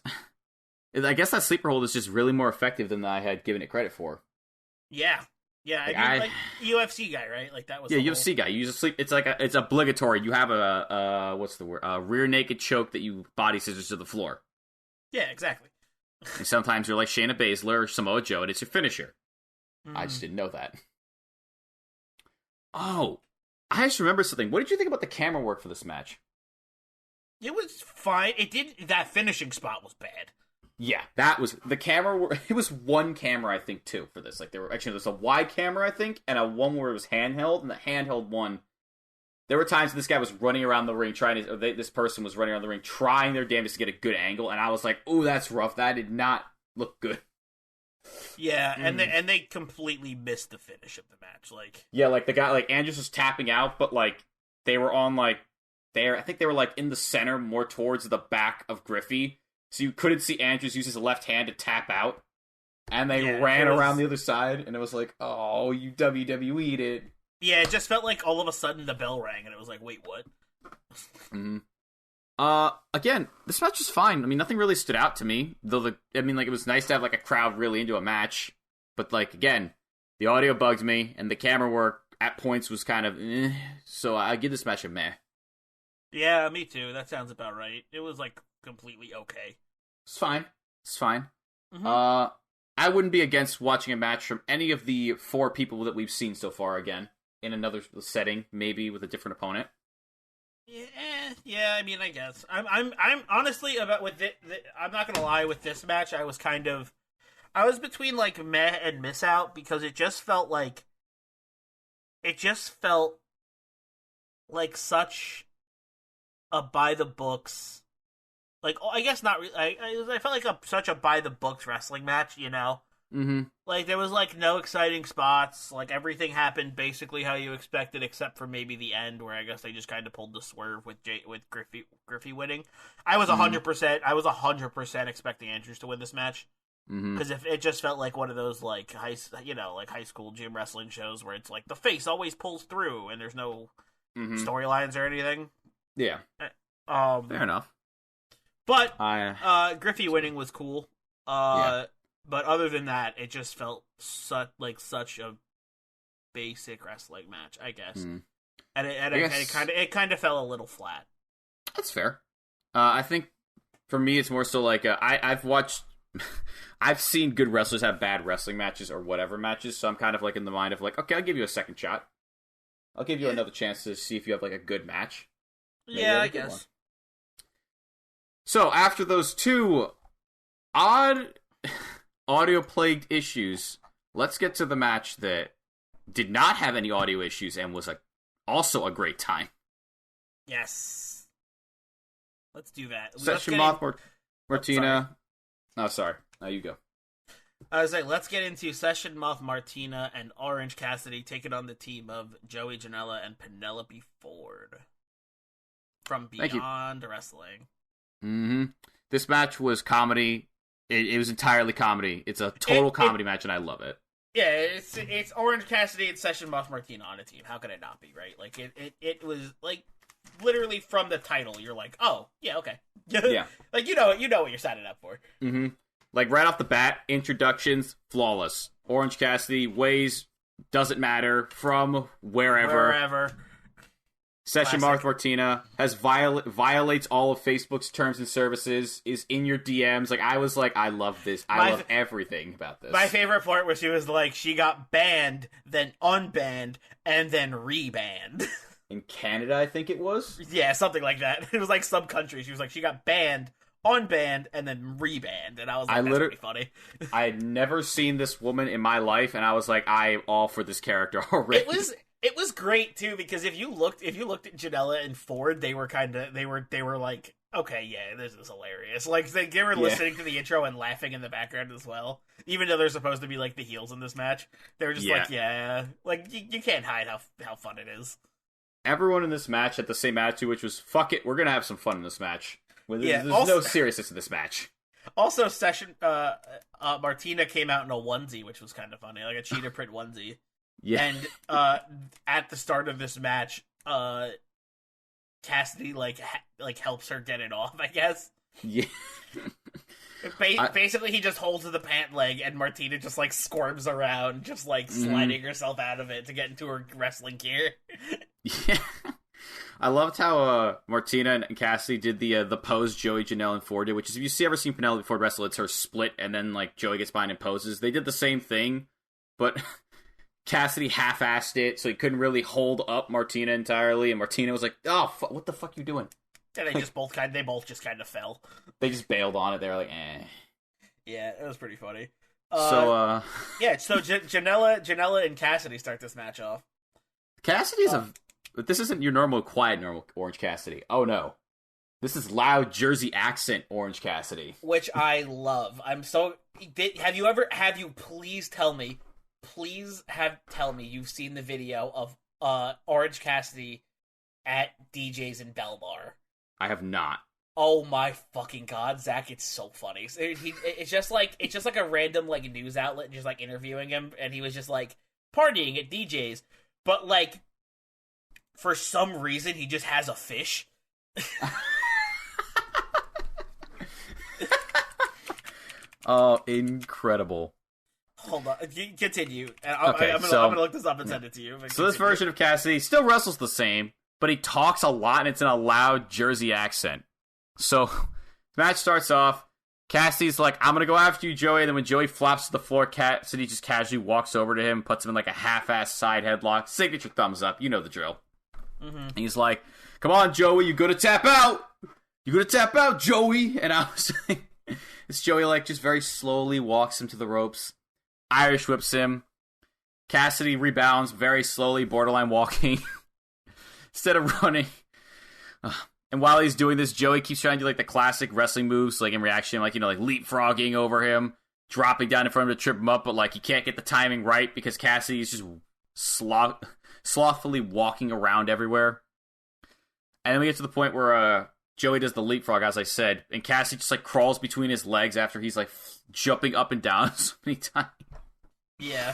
I guess that sleeper hold is just really more effective than I had given it credit for. Yeah. Yeah, like UFC guy, right? Like that was UFC guy. You use a sleep. It's obligatory. You have a what's the word? A rear naked choke that you body scissors to the floor. Yeah, exactly. And sometimes you're like Shayna Baszler or Samoa Joe, and it's your finisher. I just didn't know that. Oh, I just remember something. What did you think about the camera work for this match? It was fine. That finishing spot was bad. Yeah, that was the camera. It was one camera, I think, too, for this. Like there's a wide camera, I think, and a one where it was handheld. And the handheld one, there were times this guy was running around the ring this person was running around the ring trying their damnedest to get a good angle, and I was like, "Ooh, that's rough. That did not look good." Yeah, and they completely missed the finish of the match. Like, yeah, like the guy, like Andrews was tapping out, but like they were on like there. I think they were like in the center, more towards the back of Griffey. So you couldn't see Andrews use his left hand to tap out. And they ran around the other side, and it was like, oh, you WWE'd it. Yeah, it just felt like all of a sudden the bell rang, and it was like, wait, what? Mm-hmm. Again, this match was fine. I mean, nothing really stood out to me. Though, it was nice to have, like, a crowd really into a match. But, like, again, the audio bugged me, and the camera work at points was kind of, so I give this match a meh. Yeah, me too. That sounds about right. It was, like, completely okay. It's fine. Mm-hmm. I wouldn't be against watching a match from any of the 4 people that we've seen so far again in another setting, maybe with a different opponent. Yeah. I mean, I guess I'm honestly about with it. I'm not gonna lie. With this match, I was between like meh and miss out because it just felt like such a by the books. Like, I guess not really. I felt like such a by-the-books wrestling match, you know? Mm-hmm. Like, there was, like, no exciting spots. Like, everything happened basically how you expected, except for maybe the end, where I guess they just kind of pulled the swerve with Griffey winning. I was 100% expecting Andrews to win this match. Because if it just felt like one of those, like, high school gym wrestling shows where it's like, the face always pulls through, and there's no storylines or anything. Yeah. Fair enough. But Griffey winning was cool. But other than that, it just felt such a basic wrestling match, I guess. And it kind of fell a little flat. That's fair. I think for me, it's more so like I've seen good wrestlers have bad wrestling matches or whatever matches, so I'm kind of like in the mind of like, okay, I'll give you a second shot. I'll give you another chance to see if you have like a good match. Maybe I guess. One. So, after those 2 odd audio-plagued issues, let's get to the match that did not have any audio issues and was also a great time. Yes. Let's do that. Session Moth Martina. Oh, sorry. Now you go. I was like, let's get into Session Moth Martina and Orange Cassidy taking on the team of Joey Janela and Penelope Ford from Beyond Wrestling. Mm-hmm. This match was comedy. It was entirely comedy. It's a total comedy match, and I love it. Yeah, it's Orange Cassidy and Session Moth Martina on a team. How could it not be, right? Like, it was, like, literally from the title, you're like, oh, yeah, okay. Yeah. Like, you know what you're signing up for. Mm-hmm. Like, right off the bat, introductions, flawless. Orange Cassidy weighs, doesn't matter, from wherever. Session Moth Martina violates all of Facebook's terms and services, is in your DMs. Like, I was like, I love this. I love everything about this. My favorite part was she was like, she got banned, then unbanned, and then rebanned. In Canada, I think it was? Yeah, something like that. It was like some country. She was like, she got banned, unbanned, and then rebanned. And I was like, that's pretty funny. I had never seen this woman in my life, and I was like, I am all for this character already. It was great too, because if you looked at Janela and Ford, they were like, okay, yeah, this is hilarious. Like they were listening to the intro and laughing in the background as well, even though they're supposed to be like the heels in this match. They were just like, yeah, like you can't hide how fun it is. Everyone in this match had the same attitude, which was, fuck it, we're gonna have some fun in this match. There's no seriousness in this match. Also, Martina came out in a onesie, which was kind of funny, like a cheetah print onesie. Yeah. And at the start of this match, Cassidy like helps her get it off, I guess. Yeah. Basically, he just holds the pant leg, and Martina just like squirms around, just like sliding herself out of it to get into her wrestling gear. Yeah. I loved how Martina and Cassidy did the pose Joey, Janela, and Ford did, which is, if you ever seen Penelope Ford wrestle, it's her split, and then like Joey gets behind and poses. They did the same thing, but Cassidy half-assed it, so he couldn't really hold up Martina entirely, and Martina was like, oh, what the fuck you doing? And they both just kind of fell. They just bailed on it. They were like, eh. Yeah, it was pretty funny. So Janela and Cassidy start this match off. Cassidy's but this isn't your normal Orange Cassidy. Oh no. This is loud Jersey accent Orange Cassidy. Which I love. Please tell me you've seen the video of Orange Cassidy at DJ's in Bell Bar. I have not. Oh my fucking god, Zach! It's so funny. It's just like a random like news outlet just like interviewing him, and he was just like partying at DJ's, but like for some reason he just has a fish. Oh, incredible. Hold on, continue. I'm gonna look this up and send it to you. So this version of Cassidy still wrestles the same, but he talks a lot, and it's in a loud Jersey accent. So the match starts off. Cassidy's like, I'm gonna go after you, Joey. And then when Joey flops to the floor, Cassidy just casually walks over to him, puts him in like a half-ass side headlock, signature thumbs up. You know the drill. Mm-hmm. And he's like, come on, Joey, you gonna tap out? You gonna tap out, Joey? And I was like, this Joey like just very slowly walks him to the ropes. Irish whips him. Cassidy rebounds very slowly, borderline walking, instead of running. And while he's doing this, Joey keeps trying to do like the classic wrestling moves, like in reaction, like, like leapfrogging over him, dropping down in front of him to trip him up, but like he can't get the timing right because Cassidy is just slothfully walking around everywhere. And then we get to the point where Joey does the leapfrog, as I said, and Cassidy just like crawls between his legs after he's like jumping up and down so many times. Yeah.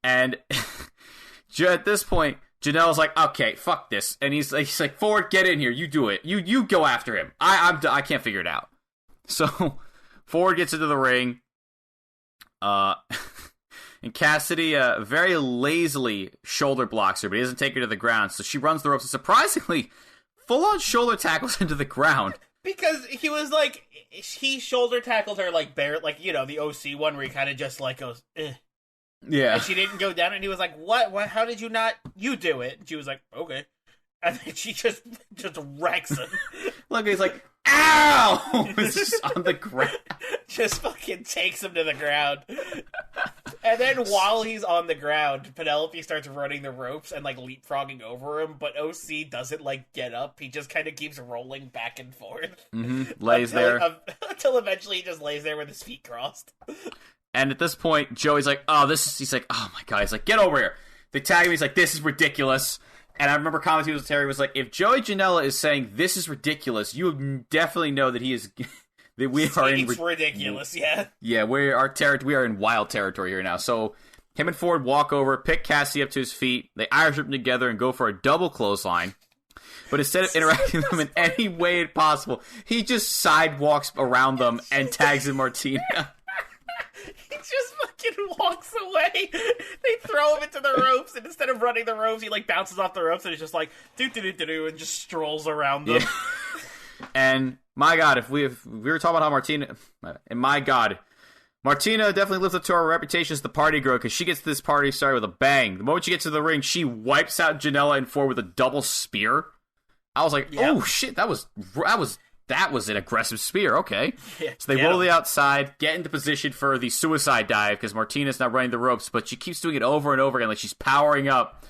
And at this point, Janela's like, okay, fuck this. And he's like, Ford, get in here. You do it. You go after him. I can't figure it out. So Ford gets into the ring. And Cassidy very lazily shoulder blocks her, but he doesn't take her to the ground. So she runs the ropes and surprisingly full-on shoulder tackles into the ground. Because he was like, he shoulder tackled her like the OC one where he kind of just like goes, eh. Yeah. And she didn't go down, and he was like, what? How did you not? You do it. And she was like, okay. And then she just wrecks him. Look, he's like, ow! It's just on the ground. Just fucking takes him to the ground. And then while he's on the ground, Penelope starts running the ropes and, like, leapfrogging over him, but OC doesn't, like, get up. He just kind of keeps rolling back and forth. Lays there. Until eventually he just lays there with his feet crossed. And at this point, Joey's like, he's like, oh my God. He's like, get over here. They tag him. He's like, this is ridiculous. And I remember commenting with Terry was like, if Joey Janela is saying this is ridiculous, you definitely know that he is... that we are in... It's ridiculous, yeah. Yeah, we are in wild territory here now. So him and Ford walk over, pick Cassidy up to his feet. They Irish whip him together and go for a double clothesline. But instead of interacting with them in any way possible, he just sidewalks around them and tags in Martina. He just fucking walks away. They throw him into the ropes, and instead of running the ropes, he, like, bounces off the ropes, and he's just like, do-do-do-do-do, and just strolls around them. Yeah. And, my God, if we were talking about how Martina... And, my God, Martina definitely lives up to our reputation as the party girl, because she gets this party started with a bang. The moment she gets to the ring, she wipes out Janela and Ford with a double spear. I was like, oh, shit, that was an aggressive spear, okay. Yeah, so they roll the outside, get into position for the suicide dive, because Martina's not running the ropes, but she keeps doing it over and over again, like she's powering up.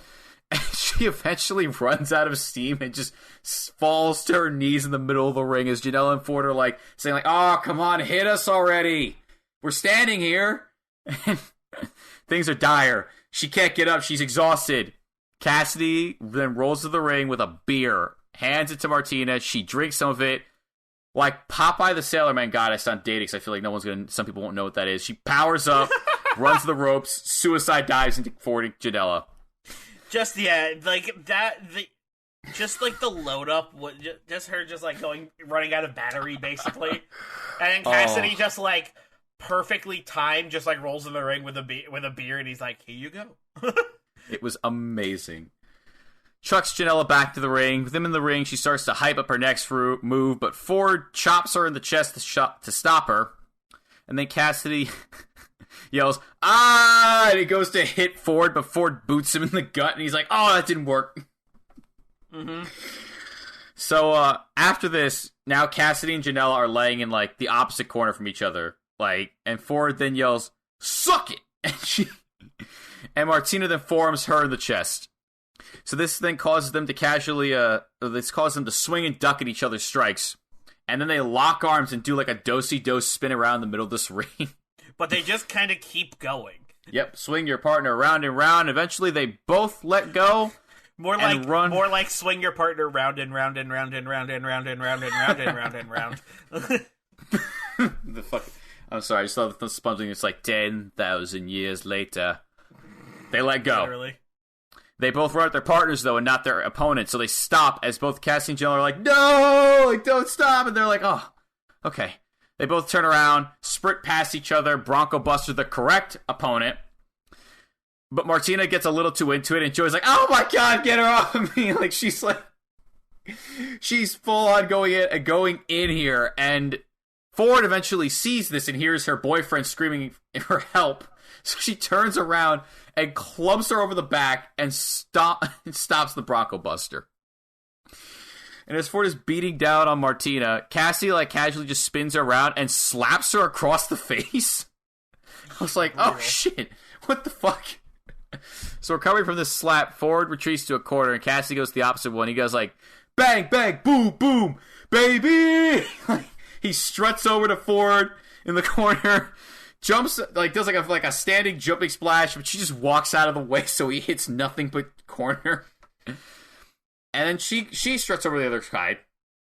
And she eventually runs out of steam and just falls to her knees in the middle of the ring as Janela and Ford are like, saying like, oh, come on, hit us already. We're standing here. And things are dire. She can't get up. She's exhausted. Cassidy then rolls to the ring with a beer, hands it to Martina. She drinks some of it. Like Popeye the Sailor Man. God, I sound dated because I feel like some people won't know what that is. She powers up, runs the ropes, suicide dives into Ford and Janela. Just, like that, just like the load up, just her just like running out of battery basically. And then Cassidy just like perfectly timed, just like rolls in the ring with a beer and he's like, here you go. It was amazing. Chucks Janela back to the ring. With him in the ring, she starts to hype up her next move, but Ford chops her in the chest to stop her. And then Cassidy yells, ah! And he goes to hit Ford, but Ford boots him in the gut, and he's like, oh, that didn't work. Mm-hmm. So, after this, now Cassidy and Janela are laying in, like, the opposite corner from each other. Like, and Ford then yells, suck it! And Martina then forearms her in the chest. So this then causes them to swing and duck at each other's strikes. And then they lock arms and do like a do-si-do spin around the middle of this ring. But they just kind of keep going. Yep, swing your partner round and round. Eventually they both let go. More like swing your partner round and round and round and round and round and round and round and round and round. The fuck. I'm sorry, I just thought the sponging. It's like 10,000 years later. They let go. Literally. They both run at their partners, though, and not their opponents, so they stop as both Cassidy and Janela are like, no! Like, don't stop! And they're like, oh, okay. They both turn around, sprint past each other, Bronco Buster the correct opponent. But Martina gets a little too into it, and Joey's like, oh my God, get her off of me! Like, she's full on going in here, and Ford eventually sees this and hears her boyfriend screaming for help. So she turns around and clubs her over the back and stops the Bronco Buster. And as Ford is beating down on Martina, Cassidy like casually just spins her around and slaps her across the face. I was like, oh shit, what the fuck? So recovering from this slap, Ford retreats to a corner and Cassidy goes to the opposite one. He goes like, bang, bang, boom, boom, baby! He struts over to Ford in the corner, jumps, like, does like a standing jumping splash, but she just walks out of the way so he hits nothing but corner. And then she struts over to the other side,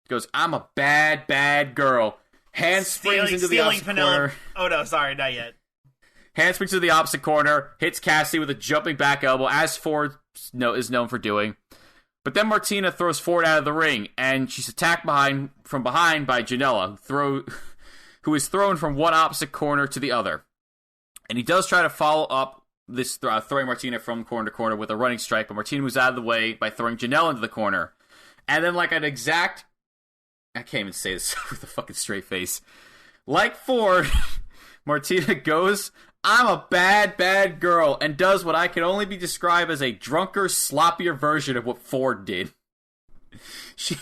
goes, I'm a bad, bad girl. Hand springs into the opposite corner. Oh no, sorry, not yet. Hand springs to the opposite corner, hits Cassidy with a jumping back elbow, as Ford is known for doing. But then Martina throws Ford out of the ring, and she's attacked from behind by Janela, who is thrown from one opposite corner to the other. And he does try to follow up this throwing Martina from corner to corner with a running strike, but Martina moves out of the way by throwing Janela into the corner. And then like an exact... I can't even say this with a fucking straight face. Like Ford, Martina goes, I'm a bad, bad girl, and does what I can only be described as a drunker, sloppier version of what Ford did. She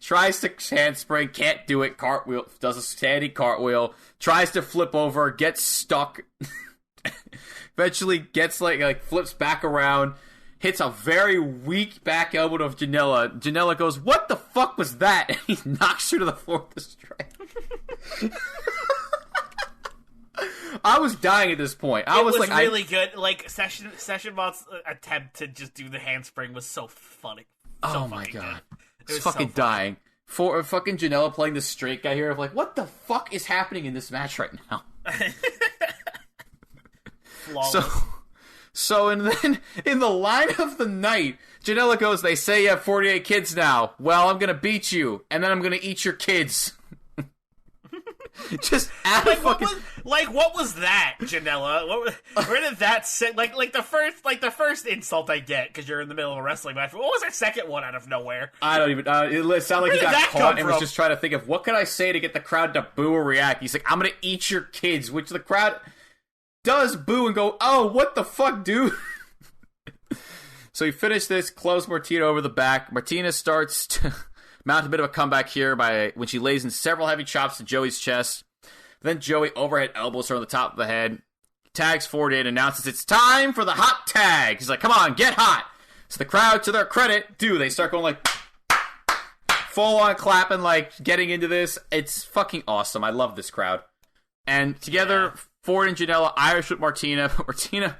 tries to handspring, can't do it, cartwheel, does a standing cartwheel, tries to flip over, gets stuck. Eventually gets like flips back around, hits a very weak back elbow of Janela. Janela goes, "What the fuck was that?" And he knocks her to the floor with the strike. I was dying at this point. It was really good. Like Session Moth's attempt to just do the handspring was so funny. So oh my god, I was fucking dying. For fucking Janela playing the straight guy here, of like, what the fuck is happening in this match right now? So and then in the line of the night, Janela goes, "They say you have 48 kids now. Well, I'm gonna beat you, and then I'm gonna eat your kids." Just what was that, Janela? Where did that sit? Like the first insult I get because you're in the middle of a wrestling match. What was that second one out of nowhere? I don't even. It sounded like he got caught and was just trying to think of what could I say to get the crowd to boo or react. He's like, "I'm gonna eat your kids," which the crowd does boo and go, "Oh, what the fuck, dude?" So he finished this, closed Martina over the back. Martina starts to mount a bit of a comeback here when she lays in several heavy chops to Joey's chest. Then Joey overhead elbows her on the top of the head. Tags forward in, announces it's time for the hot tag. He's like, "Come on, get hot." So the crowd, to their credit, they start going like full on clapping, like getting into this. It's fucking awesome. I love this crowd. And together, Ford and Janela Irish with Martina. But Martina,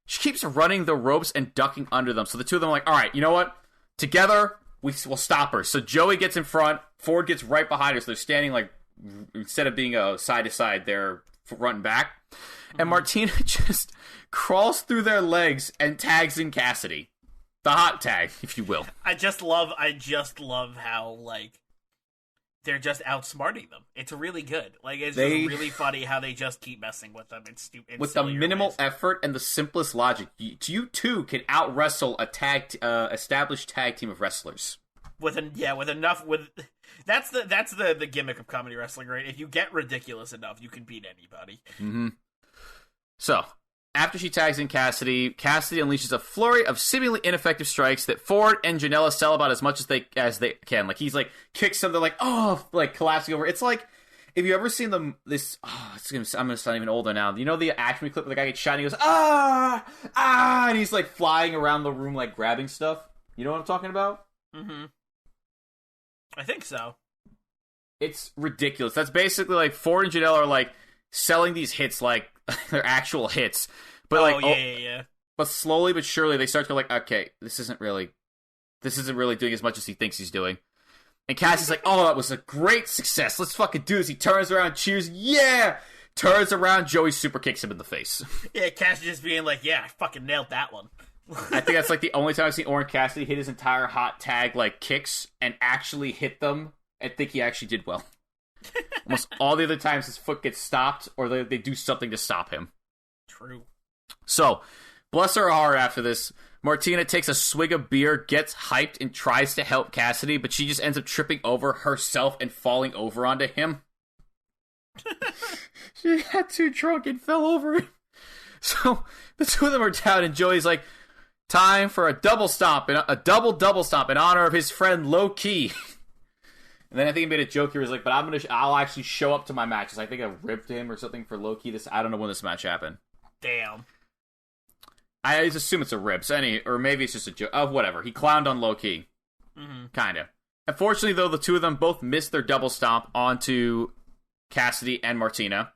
she keeps running the ropes and ducking under them. So the two of them are like, "All right, you know what? Together, we'll stop her." So Joey gets in front. Ford gets right behind her. So they're standing like, instead of being side to side, they're front and back. And Martina just crawls through their legs and tags in Cassidy. The hot tag, if you will. I just love how, like, they're just outsmarting them. It's really good. Like, it's just really funny how they just keep messing with them. It's stupid. With the minimal effort and the simplest logic, you too can out-wrestle a established tag team of wrestlers. That's the gimmick of comedy wrestling, right? If you get ridiculous enough, you can beat anybody. Mm-hmm. So, after she tags in Cassidy unleashes a flurry of seemingly ineffective strikes that Ford and Janela sell about as much as they can. Like, he's like, kicks them, they're like, oh, like collapsing over. It's like, if you ever seen I'm gonna sound even older now. You know the action clip where the guy gets shot and he goes, and he's like flying around the room, like grabbing stuff? You know what I'm talking about? Mm-hmm. I think so. It's ridiculous. That's basically like Ford and Janela are like selling these hits like they're actual hits. But yeah. But slowly but surely they start to go like, okay, this isn't really doing as much as he thinks he's doing. And Cassie's like, "Oh, that was a great success. Let's fucking do this." He turns around, cheers, yeah! Turns around, Joey super kicks him in the face. Yeah, Cassidy just being like, "Yeah, I fucking nailed that one." I think that's like the only time I've seen Orange Cassidy hit his entire hot tag like kicks and actually hit them. I think he actually did well. Almost all the other times his foot gets stopped or they do something to stop him. True. So, bless her heart after this, Martina takes a swig of beer, gets hyped, and tries to help Cassidy, but she just ends up tripping over herself and falling over onto him. She got too drunk and fell over him. So, the two of them are down, and Joey's like, "Time for a double stomp, a double stomp in honor of his friend Low Key." And then I think he made a joke here. He was like, "But I'll actually show up to my matches." I think I ripped him or something for Low Key. I don't know when this match happened. Damn. I just assume it's a rib. So or maybe it's just a joke. Whatever. He clowned on Low Key. Mm-hmm. Kinda. Unfortunately, though, the two of them both missed their double stomp onto Cassidy and Martina.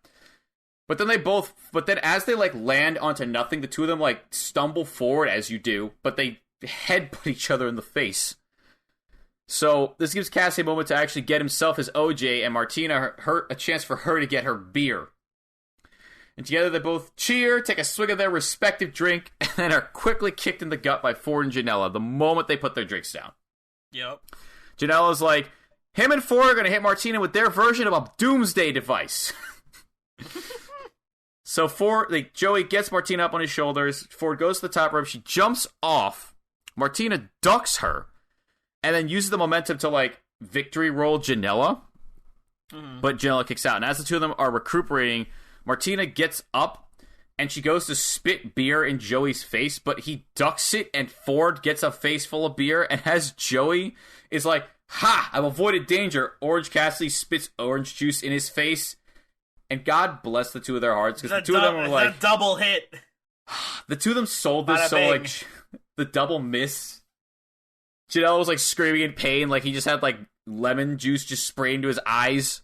But then as they like land onto nothing, the two of them like stumble forward as you do, but they headbutt each other in the face. So this gives Cassidy a moment to actually get himself his OJ and Martina a chance for her to get her beer. And together they both cheer, take a swig of their respective drink, and then are quickly kicked in the gut by Ford and Janela the moment they put their drinks down. Yep. Janela's like, him and Ford are going to hit Martina with their version of a doomsday device. So Joey gets Martina up on his shoulders. Ford goes to the top rope. She jumps off. Martina ducks her. And then uses the momentum to, like, victory roll Janela. Mm-hmm. But Janela kicks out. And as the two of them are recuperating, Martina gets up. And she goes to spit beer in Joey's face. But he ducks it. And Ford gets a face full of beer. And as Joey is like, "Ha! I've avoided danger," Orange Cassidy spits orange juice in his face. And God bless the two of their hearts. Because the two of them were like... a double hit. The two of them sold this so, like, the double miss. Janela was, like, screaming in pain, like he just had, like, lemon juice just sprayed into his eyes.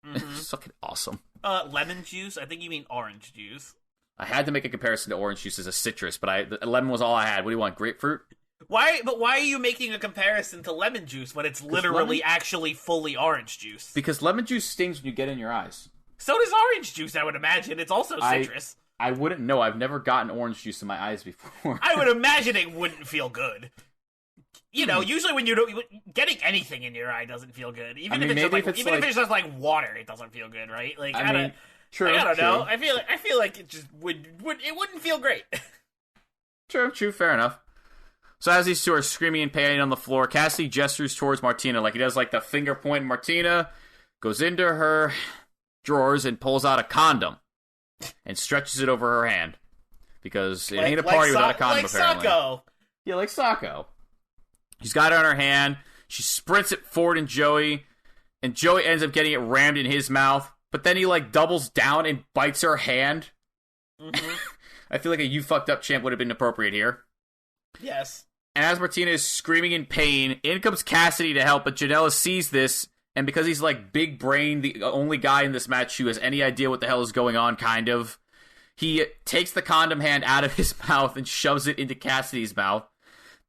Mm-hmm. It's fucking awesome. Lemon juice? I think you mean orange juice. I had to make a comparison to orange juice as a citrus, but lemon was all I had. What do you want, grapefruit? Why are you making a comparison to lemon juice when it's literally actually fully orange juice? Because lemon juice stings when you get it in your eyes. So does orange juice, I would imagine. It's also citrus. I wouldn't know. I've never gotten orange juice in my eyes before. I would imagine it wouldn't feel good. You know, usually when you don't... Getting anything in your eye doesn't feel good. Even if it's just like water, it doesn't feel good, right? Like, I don't know. I feel like it just wouldn't feel great. True, fair enough. So as these two are screaming and pain on the floor, Cassidy gestures towards Martina, like he does like the finger point. Martina goes into her drawers and pulls out a condom and stretches it over her hand. Because it ain't a party without a condom, apparently. Sacco. Yeah, like Sacco. She's got it on her hand. She sprints it forward in Joey, and Joey ends up getting it rammed in his mouth. But then he, like, doubles down and bites her hand. Mm-hmm. I feel like a you fucked up chant would have been appropriate here. Yes. And as Martina is screaming in pain, in comes Cassidy to help, but Janela sees this, and because he's, like, big brain, the only guy in this match who has any idea what the hell is going on, kind of, he takes the condom hand out of his mouth and shoves it into Cassidy's mouth.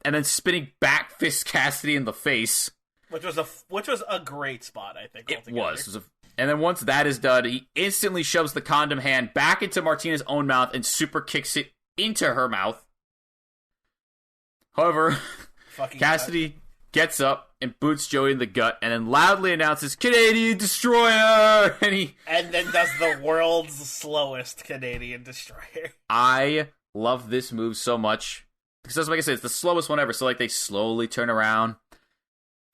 And then spinning back fist Cassidy in the face, which was a great spot, I think. It was. And then once that is done, he instantly shoves the condom hand back into Martina's own mouth and super kicks it into her mouth. However, Cassidy gets up and boots Joey in the gut, and then loudly announces "Canadian Destroyer," and then does the world's slowest Canadian Destroyer. I love this move so much. Because like I said, it's the slowest one ever. So like they slowly turn around.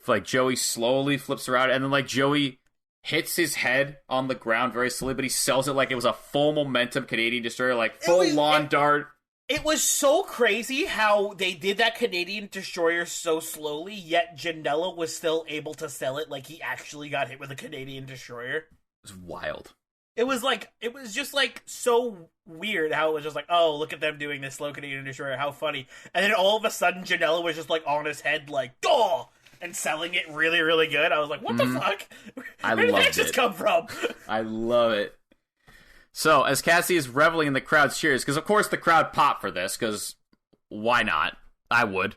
Like Joey slowly flips around. And then like Joey hits his head on the ground very slowly. But he sells it like it was a full momentum Canadian Destroyer. Like full lawn dart. It was so crazy how they did that Canadian Destroyer so slowly. Yet Janela was still able to sell it like he actually got hit with a Canadian Destroyer. It was wild. It was just like so weird how it was just like, oh, look at them doing this slow Canadian Destroyer, how funny. And then all of a sudden Janela was just like on his head like, oh, and selling it really, really good. I was like, what the fuck? Where did that just come from? I love it. So, as Cassidy is reveling in the crowd's cheers, because of course the crowd popped for this, because why not? I would.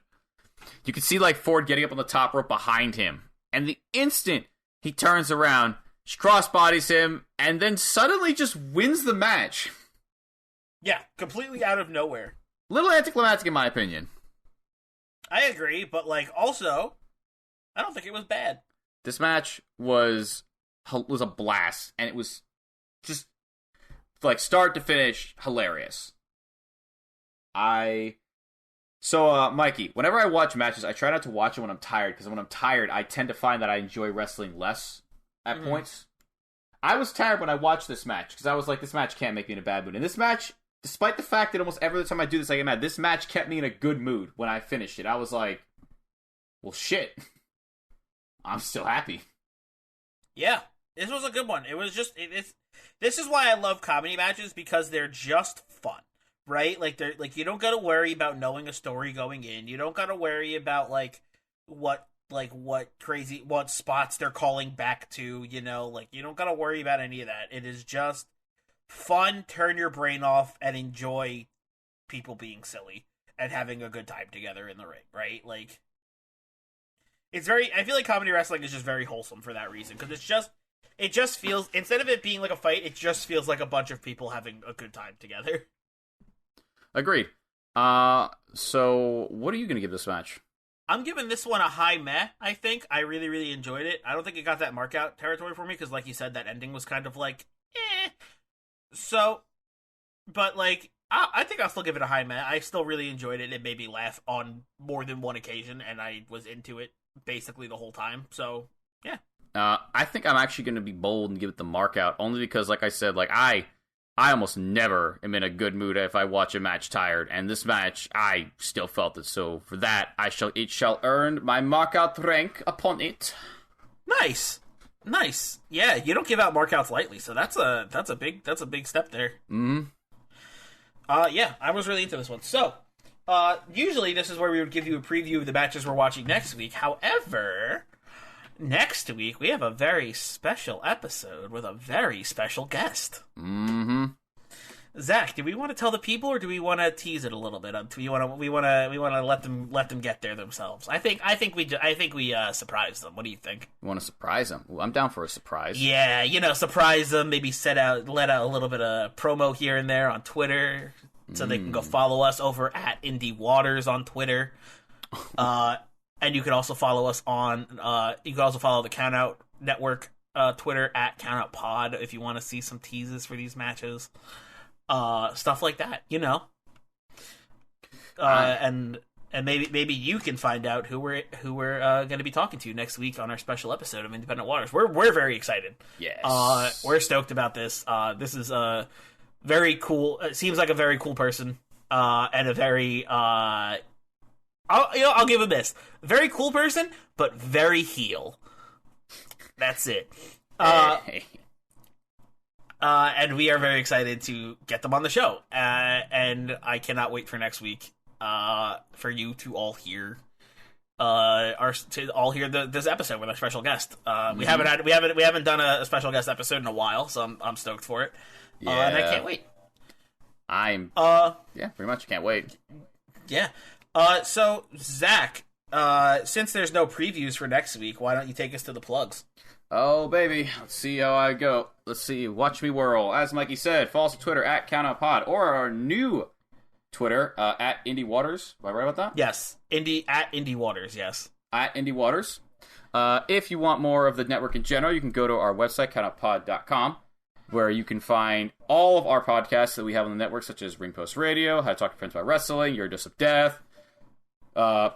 You can see like Ford getting up on the top rope behind him. And the instant he turns around, she crossbodies him, and then suddenly just wins the match. Yeah, completely out of nowhere. Little anticlimactic in my opinion. I agree, but like also, I don't think it was bad. This match was a blast, and it was just like start to finish hilarious. Mikey, whenever I watch matches, I try not to watch it when I'm tired, because when I'm tired, I tend to find that I enjoy wrestling less at points. I was tired when I watched this match, because I was like, this match can't make me in a bad mood. And this match, despite the fact that almost every time I do this I get mad, this match kept me in a good mood when I finished it. I was like, well, shit. I'm still happy. Yeah, this was a good one. It was just, this is why I love comedy matches, because they're just fun, right? Like, they're like, you don't gotta worry about knowing a story going in. You don't gotta worry about, what spots they're calling back to, you know? Like, you don't gotta worry about any of that. It is just fun, turn your brain off, and enjoy people being silly and having a good time together in the ring, right? Like, I feel like comedy wrestling is just very wholesome for that reason, because it just feels, instead of it being like a fight, it just feels like a bunch of people having a good time together. Agreed. So what are you gonna give this match? I'm giving this one a high meh, I think. I really, really enjoyed it. I don't think it got that mark out territory for me, because like you said, that ending was kind of like, eh. So, but like, I think I'll still give it a high meh. I still really enjoyed it. It made me laugh on more than one occasion, and I was into it basically the whole time. So, yeah. I think I'm actually going to be bold and give it the mark out, only because, like I said, like I almost never am in a good mood if I watch a match tired, and this match, I still felt it. So for that, it shall earn my mark out rank upon it. Nice. Yeah, you don't give out markouts lightly, so that's a big step there. Mm-hmm. Yeah, I was really into this one. So, usually this is where we would give you a preview of the matches we're watching next week. However, next week we have a very special episode with a very special guest. Mm-hmm. Zach, do we want to tell the people, or do we want to tease it a little bit? Do we want to let them get there themselves? I think we surprise them. What do you think? You want to surprise them? Ooh, I'm down for a surprise. Yeah, surprise them. Maybe let out a little bit of promo here and there on Twitter, so they can go follow us over at Indy Waters on Twitter. And you can also follow us on. You can also follow the Countout Network Twitter at Countout Pod if you want to see some teases for these matches. Stuff like that, and maybe you can find out who we're going to be talking to next week on our special episode of Independent Waters. We're very excited. Yes, we're stoked about this. This is a very cool. It seems like a very cool person, and a very I'll give him this: very cool person, but very heel. That's it. And we are very excited to get them on the show. And I cannot wait for next week for you to all hear this episode with our special guest. We haven't done a special guest episode in a while, so I'm stoked for it. Yeah. And I can't wait. Pretty much can't wait. Yeah. So Zach, since there's no previews for next week, why don't you take us to the plugs? Oh, baby. Let's see how I go. Let's see. Watch me whirl. As Mikey said, follow us on Twitter at CountOutPod, or our new Twitter at Indy Waters. Am I right about that? Yes. At Indy Waters, yes. At Indy Waters. If you want more of the network in general, you can go to our website, CountOutPod.com, where you can find all of our podcasts that we have on the network, such as Ring Post Radio, How to Talk to Friends About Wrestling, Your Dose of Death,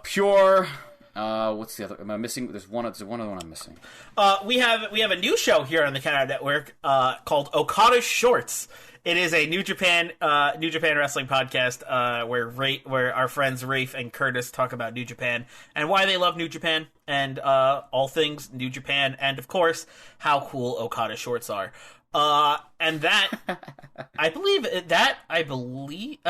Pure... what's the other? Am I missing? There's one other one I'm missing. We have a new show here on the Canada Network called Okada Shorts. It is a New Japan wrestling podcast where our friends Rafe and Curtis talk about New Japan and why they love New Japan and all things New Japan, and of course how cool Okada Shorts are. And that I believe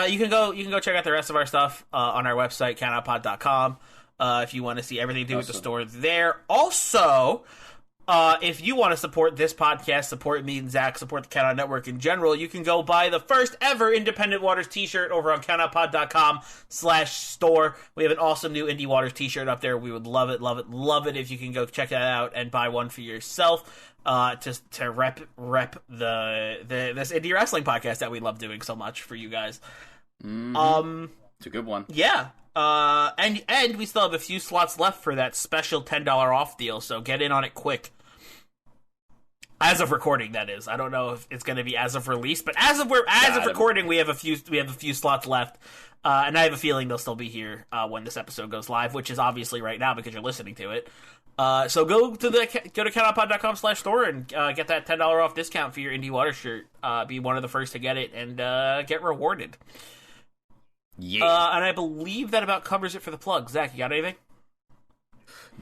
you can go check out the rest of our stuff on our website countoutpod.com. If you want to see everything to do with the store there. Also, if you want to support this podcast, support me and Zach, support the Countout Network in general, you can go buy the first ever Independent Waters t-shirt over on countoutpod.com/store. We have an awesome new Indie Waters t-shirt up there. We would love it if you can go check that out and buy one for yourself. To rep this indie wrestling podcast that we love doing so much for you guys. Mm-hmm. It's a good one. Yeah. And we still have a few slots left for that special $10 off deal, so get in on it quick. As of recording, that is. I don't know if it's going to be as of release, but as of recording, we have a few slots left. And I have a feeling they'll still be here when this episode goes live, which is obviously right now because you're listening to it. So go to countoutpod.com/store and get that $10 off discount for your Indie Water shirt. Be one of the first to get it and get rewarded. Yeah. And I believe that about covers it for the plug. Zach, you got anything?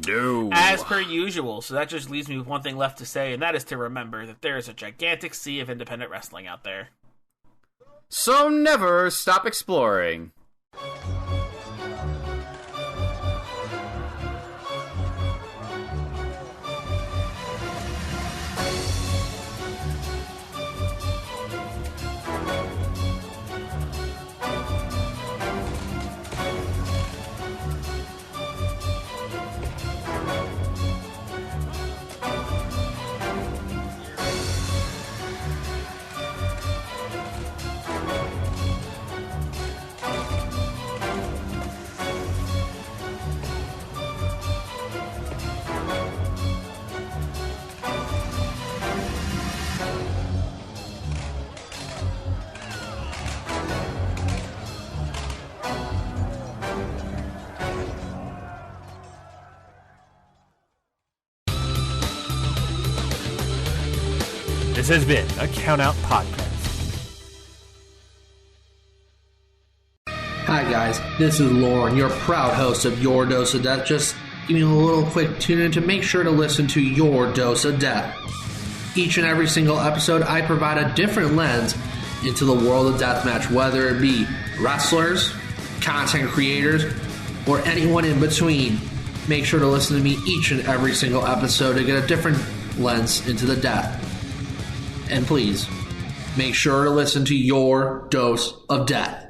No. As per usual. So that just leaves me with one thing left to say, and that is to remember that there is a gigantic sea of independent wrestling out there. So never stop exploring. This has been a Countout Podcast. Hi guys, this is Lauren, your proud host of Your Dose of Death. Just give me a little quick tune-in to make sure to listen to Your Dose of Death. Each and every single episode, I provide a different lens into the world of deathmatch, whether it be wrestlers, content creators, or anyone in between. Make sure to listen to me each and every single episode to get a different lens into the death. And please, make sure to listen to Your Dose of Death.